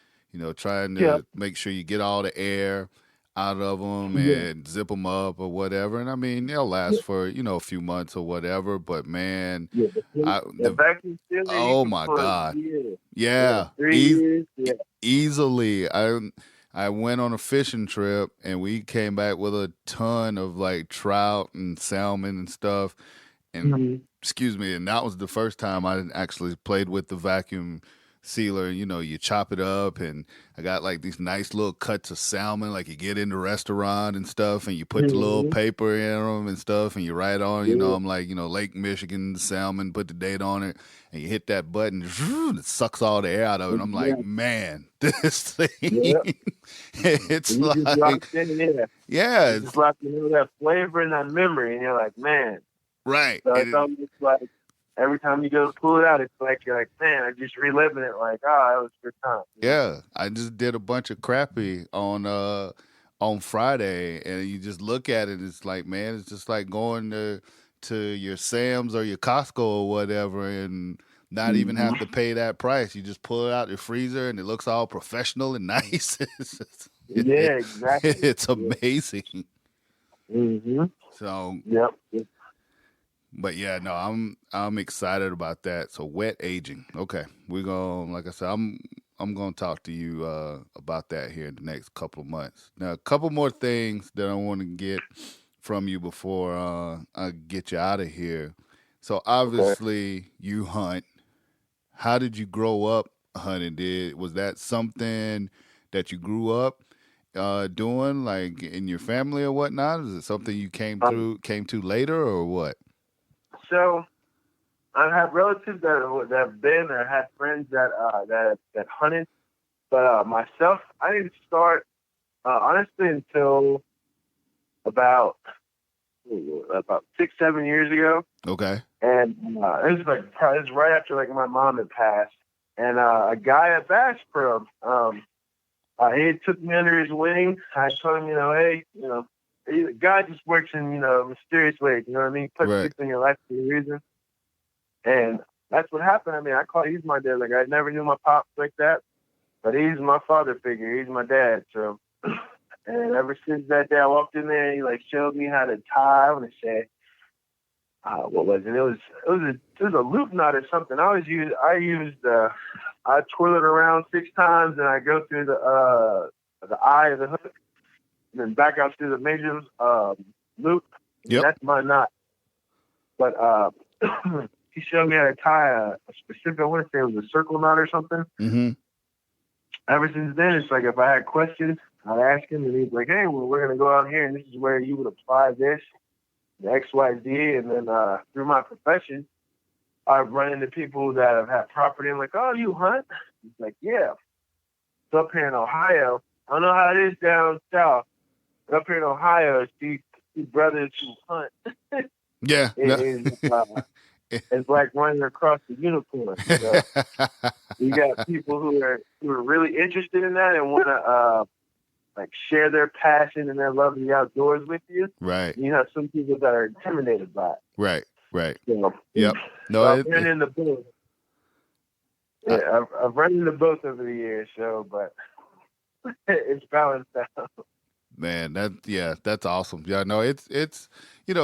trying to make sure you get all the air out of them and zip them up or whatever. And I mean, they'll last for, a few months or whatever. But man, the vacuum sealer, you oh can my put God. years. Yeah. 3 years. Yeah. Easily. I went on a fishing trip and we came back with a ton of like trout and salmon and stuff. And excuse me, and that was the first time I actually played with the vacuum sealer. You chop it up, and I got like these nice little cuts of salmon, like you get in the restaurant and stuff, and you put the little paper in them and stuff, and you write on. I'm like, Lake Michigan salmon, put the date on it, and you hit that button, it sucks all the air out of it. I'm like, man, this thing, it's you just like, locked in there. yeah, You just locked in that flavor and that memory, and you're like, man. Right. So it's almost like every time you go to pull it out, it's like you're like, man, I'm just reliving it. Like, that was a good time. Yeah, I just did a bunch of crappie on Friday, and you just look at it. It's like, man, it's just like going to your Sam's or your Costco or whatever, and not even have to pay that price. You just pull it out your freezer, and it looks all professional and nice. Exactly. It's amazing. So. Yep. But yeah, no, I'm excited about that. So wet aging. Okay. We're going, like I said, I'm going to talk to you about that here in the next couple of months. Now, a couple more things that I want to get from you before I get you out of here. So obviously you hunt. How did you grow up hunting? Was that something that you grew up doing, like in your family or whatnot? Is it something you came to later, or what? So I have relatives that have been or had friends that hunted, but myself, I didn't start honestly until about 6-7 years ago. Okay. And it was right after like my mom had passed, and a guy at Bass Pro, he took me under his wing. I told him, hey, God just works in, mysterious ways. You know what I mean? Put things in your life for a reason. And that's what happened. I mean, he's my dad. Like, I never knew my pops like that, but he's my father figure. He's my dad. So, and ever since that day, I walked in there, and he showed me how to tie. I want to say, what was it? It was a loop knot or something. I twirl it around 6 times, and I go through the eye of the hook, and then back out through the major loop. Yep. That's my knot. But he showed me how to tie a specific, I want to say it was a circle knot or something. Mm-hmm. Ever since then, it's like if I had questions, I'd ask him, and he's like, hey, well, we're going to go out here, and this is where you would apply this, the X, Y, Z. And then through my profession, I've run into people that have had property and like, oh, you hunt? He's like, yeah. So up here in Ohio, I don't know how it is down south. Up here in Ohio, see brothers who hunt. Yeah. It's like running across the unicorn. So you got people who are really interested in that and want to share their passion and their love of the outdoors with you. Right. You have some people that are intimidated by it. Right. So, Yep. No, so I've run into both. Yeah, I've run into both over the years, but it's balanced out. Man, that's awesome. Yeah, no, it's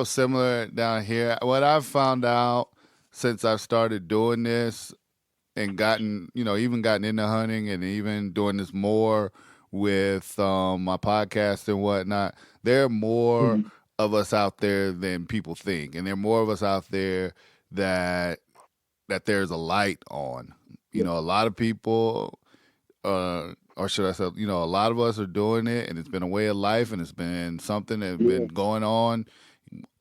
similar down here. What I've found out since I've started doing this and even gotten into hunting and even doing this more with my podcast and whatnot, there are more of us out there than people think, and there are more of us out there that there's a light on. A lot of people, or should I say, a lot of us are doing it, and it's been a way of life, and it's been something that's been going on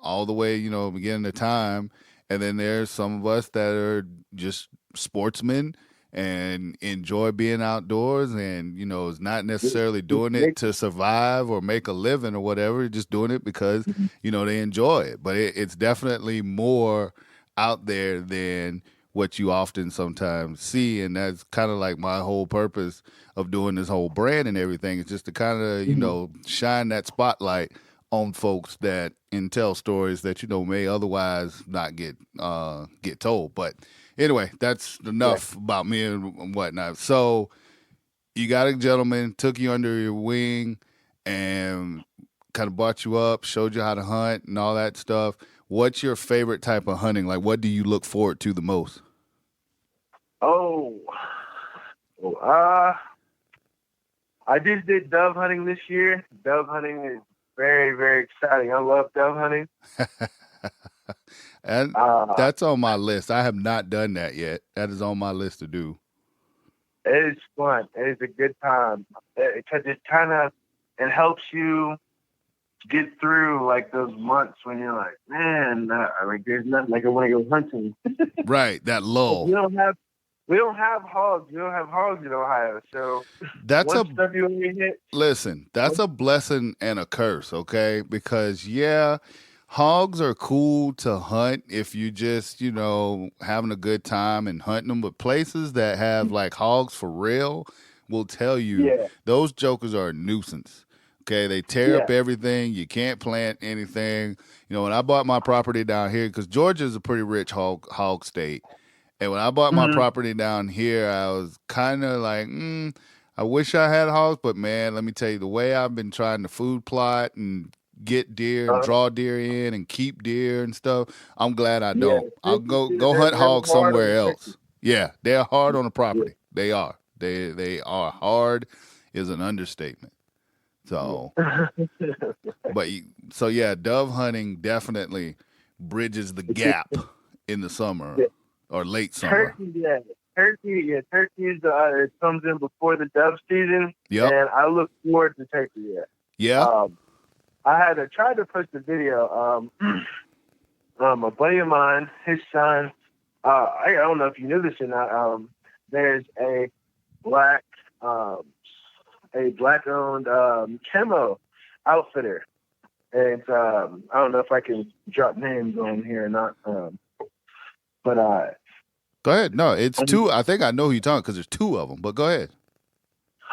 all the way, beginning of time. And then there's some of us that are just sportsmen and enjoy being outdoors, and is not necessarily doing it to survive or make a living or whatever, just doing it because they enjoy it. But it's definitely more out there than what you often sometimes see, and that's kind of like my whole purpose of doing this whole brand and everything. It's just to kind of shine that spotlight on folks that and tell stories that may otherwise not get told. But anyway, that's enough about me and whatnot. So you got a gentleman, took you under your wing, and kind of brought you up, showed you how to hunt and all that stuff. What's your favorite type of hunting? Like, what do you look forward to the most? I just did dove hunting this year. Dove hunting is very, very exciting. I love dove hunting. And that's on my list. I have not done that yet. That is on my list to do. It is fun. It is a good time because it helps you get through like those months when you're like, man, like there's nothing like I want to go hunting. Right, that lull. We don't have hogs. We don't have hogs in Ohio. So that's stuff you only hit. Listen, that's a blessing and a curse, okay? Because hogs are cool to hunt if you just, having a good time and hunting them. But places that have like hogs for real will tell you those jokers are a nuisance. Okay, they tear up everything. You can't plant anything. When I bought my property down here, because Georgia is a pretty rich hog state, and when I bought my property down here, I was kind of like, I wish I had hogs, but man, let me tell you, the way I've been trying to food plot and get deer and draw deer in and keep deer and stuff, I'm glad I don't. I'll go hunt hogs somewhere else. Yeah, they're hard on the property. They are. They are hard is an understatement. So, dove hunting definitely bridges the gap in the summer or late summer. Turkey is it comes in before the dove season, and I look forward to turkey. I had tried to post a video. A buddy of mine, his son, I don't know if you knew this or not. There's a black-owned camo outfitter, and I don't know if I can drop names on here or not. But go ahead. No, it's two. I think I know who you're talking because there's two of them. But go ahead.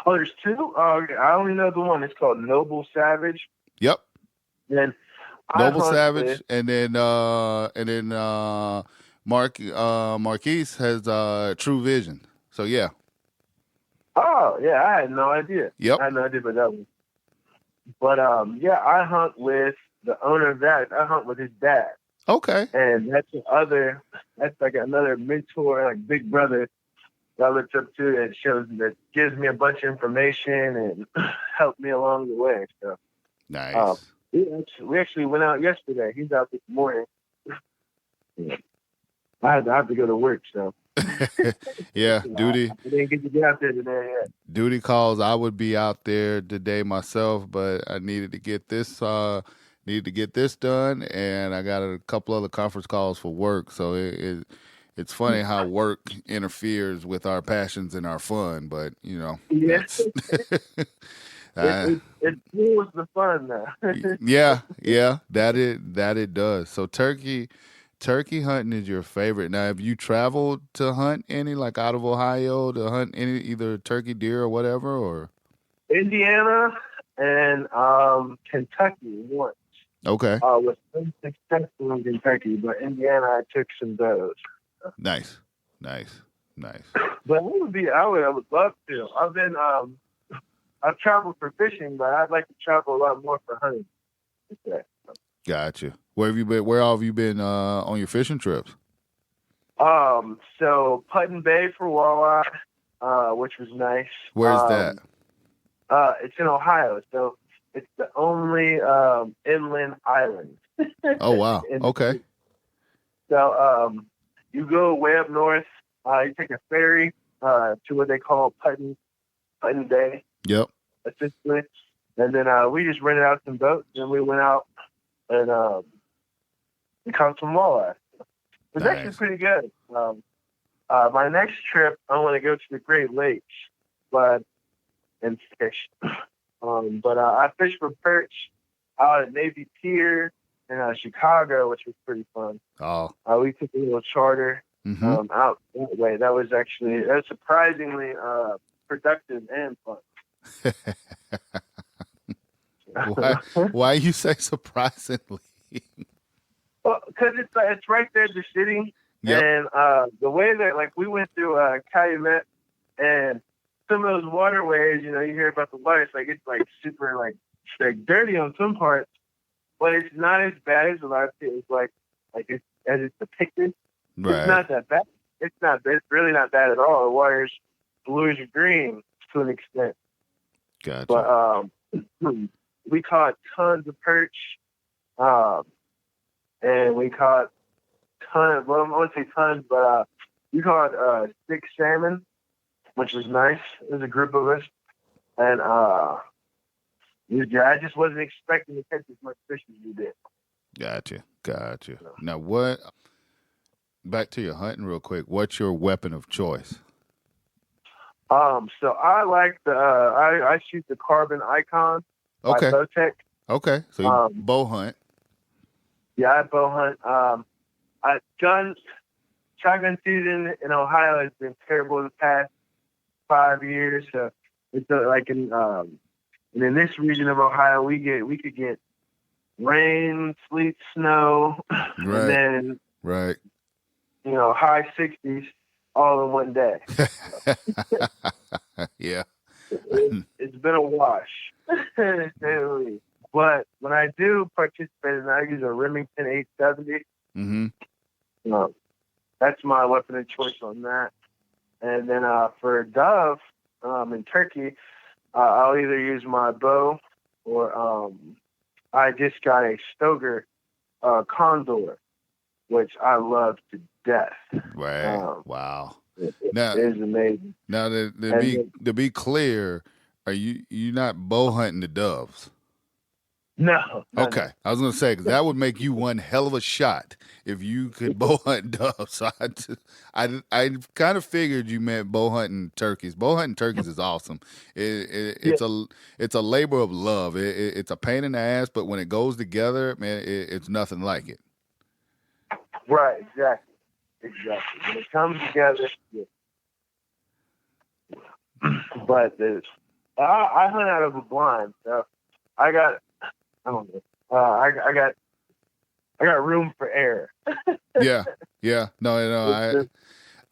Oh, there's two. I only know the one. It's called Noble Savage. Yep. And Noble Savage, and then Marquise has True Vision. So yeah. Oh yeah, I had no idea. Yep. I had no idea about that one. But I hunt with the owner of that. I hunt with his dad. Okay. And that's like another mentor, like big brother that I looked up to that gives me a bunch of information and helped me along the way. So nice. We actually went out yesterday. He's out this morning. I have to go to work, so. Duty. I didn't get to get out there today yet. Duty calls. I would be out there today myself, but I needed to get this done, and I got a couple other conference calls for work. So it's funny how work interferes with our passions and our fun, but Yes. It ruins the fun now. that it does. So turkey hunting is your favorite. Now, have you traveled to hunt any, like out of Ohio, to hunt any either turkey, deer, or whatever, or Indiana and Kentucky once? Okay. Was unsuccessful in Kentucky, but Indiana I took some does. Nice. But I would love to. I've traveled for fishing, but I'd like to travel a lot more for hunting. Okay. Gotcha. Where have you been? Where all have you been on your fishing trips? So Putnam Bay for walleye, which was nice. Where's that? It's in Ohio, so it's the only inland island. Oh wow! Okay. So you go way up north. You take a ferry to what they call Putnam Bay. Yep. Essentially, and then we just rented out some boats, and we went out and caught some walleye. It's actually pretty good. My next trip, I want to go to the Great Lakes, and fish. But I fished for perch out at Navy Pier in Chicago, which was pretty fun. Oh. We took a little charter out that way. That was surprisingly productive and fun. Why you say surprisingly? Well, because it's right there in the city, and the way that we went through Calumet, and some of those waterways, you hear about the water. It's super like dirty on some parts, but it's not as bad as a lot of people like it's as it's depicted. Right. It's not that bad. It's not. It's really not bad at all. The water's bluish or green to an extent. Gotcha. But we caught tons of perch, and we caught tons. Well, I wouldn't say tons, but we caught 6 salmon, which was nice. There's a group of us, and I just wasn't expecting to catch as much fish as we did. Gotcha. Now, back to your hunting real quick. What's your weapon of choice? So I like I shoot the Carbon Icon by Okay. Bowtech. Okay. So you bow hunt. Yeah, I bow hunt. Shotgun season in Ohio has been terrible the past 5 years. So it's like in this region of Ohio, we could get rain, sleet, snow, Right. and then Right. high 60s all in one day. Yeah. It's been a wash. But when I do participate, I use a Remington 870. Mm-hmm. That's my weapon of choice on that. And then for dove and turkey, I'll either use my bow or I just got a Stoker Condor, which I love to death. Right. Wow. It Now, is amazing. Now, to be clear, are you not bow hunting the doves? No. Okay, I was gonna say, because that would make you one hell of a shot if you could bow hunt doves. So I kind of figured you meant bow hunting turkeys. Bow hunting turkeys is awesome. It's a labor of love. It's a pain in the ass, but when it goes together, man, it's nothing like it. Right. Exactly. When it comes together. Yeah. But I hunt out of a blind, so I don't know. I got room for error. Yeah. No,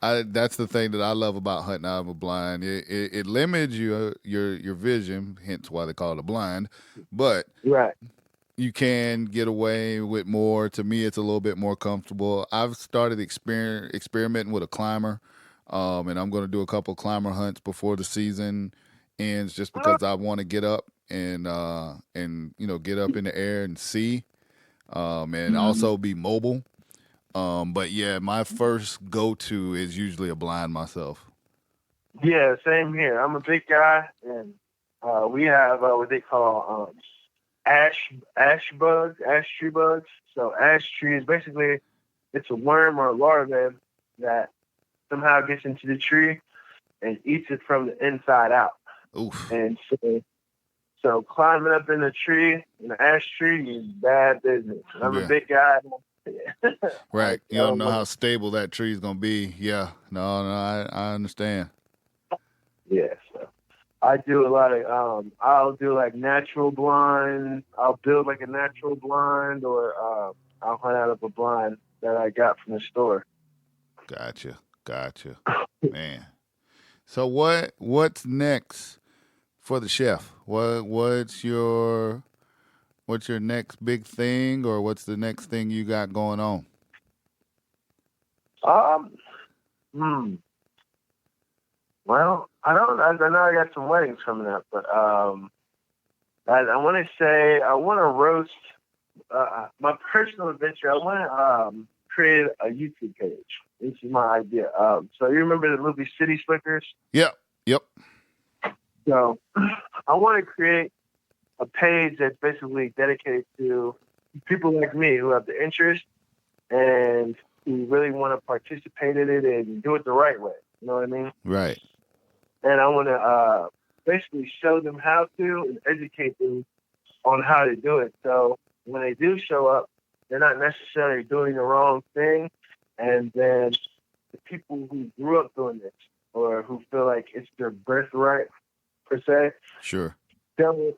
I that's the thing that I love about hunting out of a blind. It limits your vision, hence why they call it a blind. But right, you can get away with more. To me, it's a little bit more comfortable. I've started experimenting with a climber, and I'm going to do a couple climber hunts before the season ends, just because I want to get up and get up in the air and see, and also be mobile. But yeah, my first go-to is usually a blind myself. Yeah, same here. I'm a big guy, and we have what they call ash tree bugs. So ash tree is basically it's a worm or a larva that somehow gets into the tree and eats it from the inside out. Oof. And so climbing up in a tree, in an ash tree, is bad business. And I'm a big guy. Right. You don't know how stable that tree is going to be. Yeah. No, I understand. Yeah. So I do a lot of, I'll do like natural blind. I'll build like a natural blind, or I'll hunt out of a blind that I got from the store. Gotcha. Man. So what's next for the chef? What's your next big thing, or what's the next thing you got going on? Well, I know I got some weddings coming up, but I want to say I want to roast my personal adventure. I want to create a YouTube page. This is my idea. So you remember the movie City Slickers? Yep. So I want to create a page that's basically dedicated to people like me who have the interest and who really want to participate in it and do it the right way. You know what I mean? Right. And I want to basically show them how to and educate them on how to do it. So when they do show up, they're not necessarily doing the wrong thing. And then the people who grew up doing this, or who feel like it's their birthright, per se, Sure, don't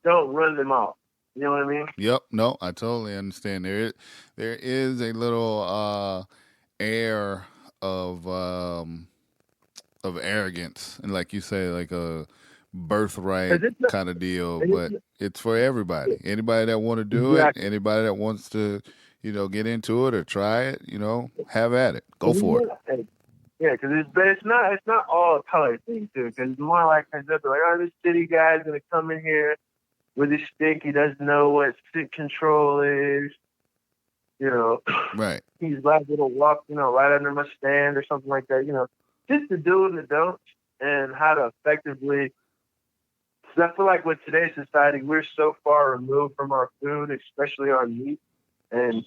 run them off. You know what I mean? Yep. No, I totally understand. There is a little air of arrogance, and like you say, like birthright not, kind of deal, it's but not, it's for everybody. Anybody that want to do it, exactly. anybody that wants to, get into it or try it, have at it. Go It's for it. not- Yeah, because it's not all a color thing too. Because it's more like they'll be like, oh, this city guy's gonna come in here with his stick. He doesn't know what stick control is. Right. He's liable to walk, right under my stand or something like that. Just the do's and the don'ts and how to effectively. Because I feel like with today's society, we're so far removed from our food, especially our meat, and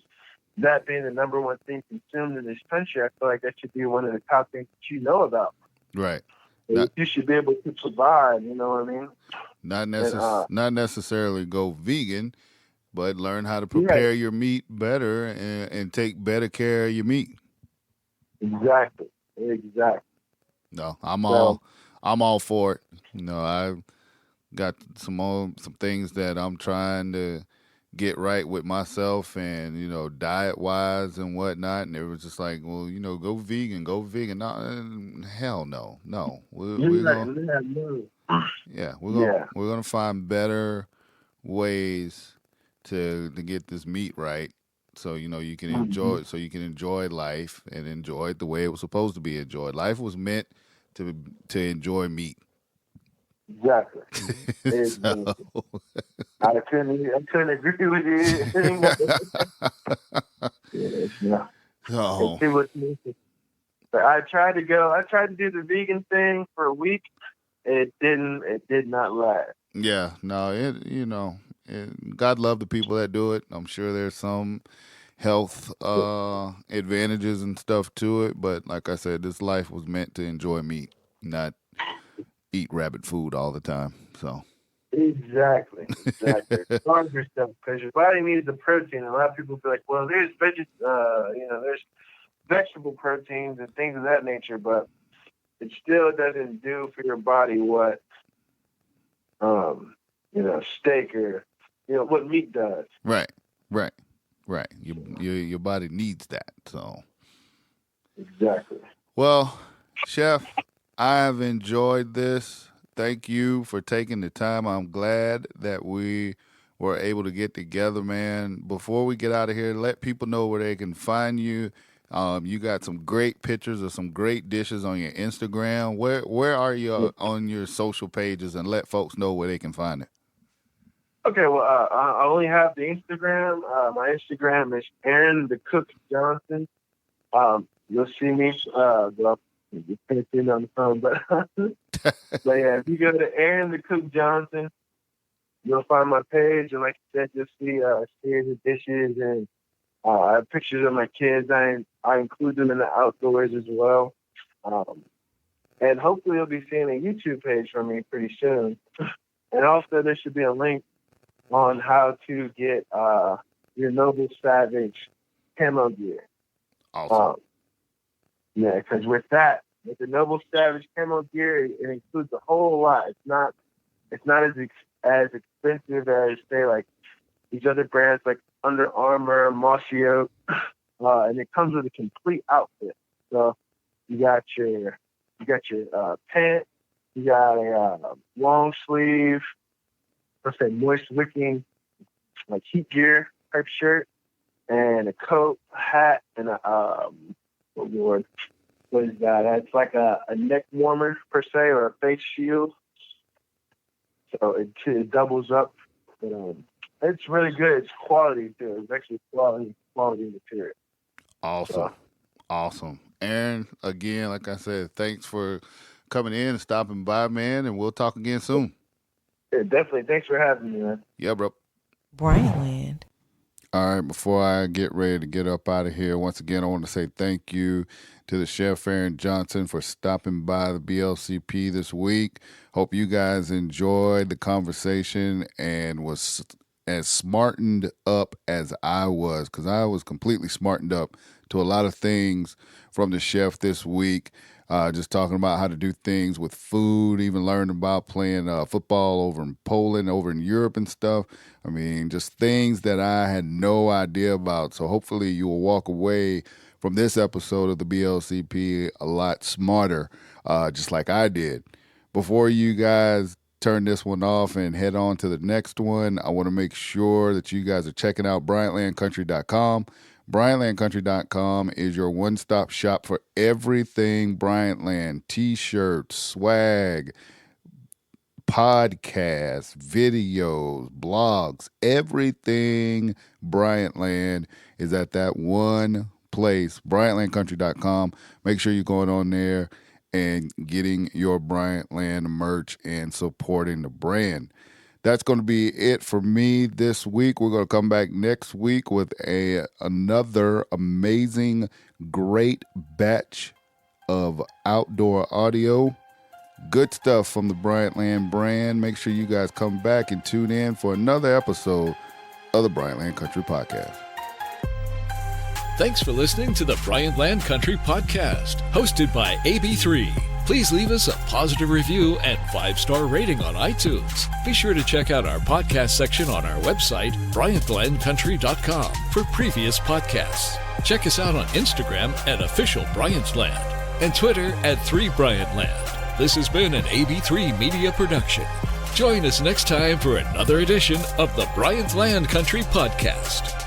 that being the number one thing consumed in this country, I feel like that should be one of the top things that you know about. Right. You should be able to provide, you know what I mean? Not necessarily go vegan, but learn how to Yeah, prepare your meat better and take better care of your meat. exactly. No, So, I'm all for it. I got some things that I'm trying to get right with myself and diet wise and whatnot, and it was just like, well, go vegan. No, hell no, we're gonna yeah, we're gonna find better ways to get this meat right, so you can hmm enjoy life and enjoy it the way it was supposed to be enjoyed. Life was meant to enjoy meat. exactly. So, I couldn't agree with you anymore. Yeah. so It was but I tried to do the vegan thing for a week. It did not last. yeah, no, God love the people that do it. I'm sure there's some health advantages and stuff to it, but like I said, this life was meant to enjoy meat, not eat rabbit food all the time. So Exactly. It's hard for stuff because your body needs the protein. A lot of people be like, well, there's there's vegetable proteins and things of that nature, but it still doesn't do for your body what steak or what meat does. right. Your body needs that. So Exactly. well, Chef, I've enjoyed this. Thank you for taking the time. I'm glad that we were able to get together, man. Before we get out of here, let people know where they can find you. You got some great pictures of some great dishes on your Instagram. Where are you on your social pages, and let folks know where they can find it? Okay, well, I only have the Instagram. My Instagram is Aaron the Cook Johnson. You'll see me. Well, you can't see me on the phone, but but yeah, if you go to Aaron the Cook Johnson, you'll find my page, and like I said, you'll see a series of dishes, and I have pictures of my kids. I include them in the outdoors as well, and hopefully you'll be seeing a YouTube page from me pretty soon. And also, there should be a link on how to get your Noble Savage camo gear. Awesome. Yeah, because with the Noble Savage camo gear, it includes a whole lot. It's not as expensive as say like these other brands like Under Armour, Mossy Oak, and it comes with a complete outfit. So you got your pants, you got a long sleeve, let's say moist wicking, like heat gear type shirt, and a coat, a hat, and what is that? It's like a neck warmer per se, or a face shield. So it doubles up. But, it's really good. It's quality too. It's actually quality material. Awesome. Aaron, again, like I said, thanks for coming in and stopping by, man, and we'll talk again soon. Yeah, definitely. Thanks for having me, man. Yeah, bro. Bryant Land. All right, before I get ready to get up out of here, once again, I want to say thank you to the Chef Aaron Johnson for stopping by the BLCP this week. Hope you guys enjoyed the conversation and was as smartened up as I was, because I was completely smartened up to a lot of things from the chef this week. Just talking about how to do things with food, even learning about playing football over in Poland, over in Europe and stuff. I mean, just things that I had no idea about. So hopefully you will walk away from this episode of the BLCP a lot smarter, just like I did. Before you guys turn this one off and head on to the next one, I want to make sure that you guys are checking out BryantLandCountry.com. BryantLandCountry.com is your one-stop shop for everything Bryant Land. T-shirts, swag, podcasts, videos, blogs, everything Bryant Land is at that one place, BryantLandCountry.com. Make sure you're going on there and getting your Bryant Land merch and supporting the brand. That's going to be it for me this week. We're going to come back next week with another amazing, great batch of outdoor audio. Good stuff from the Bryant Land brand. Make sure you guys come back and tune in for another episode of the Bryant Land Country Podcast. Thanks for listening to the Bryant Land Country Podcast, hosted by AB3. Please leave us a positive review and 5-star rating on iTunes. Be sure to check out our podcast section on our website, BryantLandCountry.com, for previous podcasts. Check us out on Instagram at Official Bryant Land and Twitter at 3BryantLand. This has been an AB3 Media production. Join us next time for another edition of the Bryant Land Country Podcast.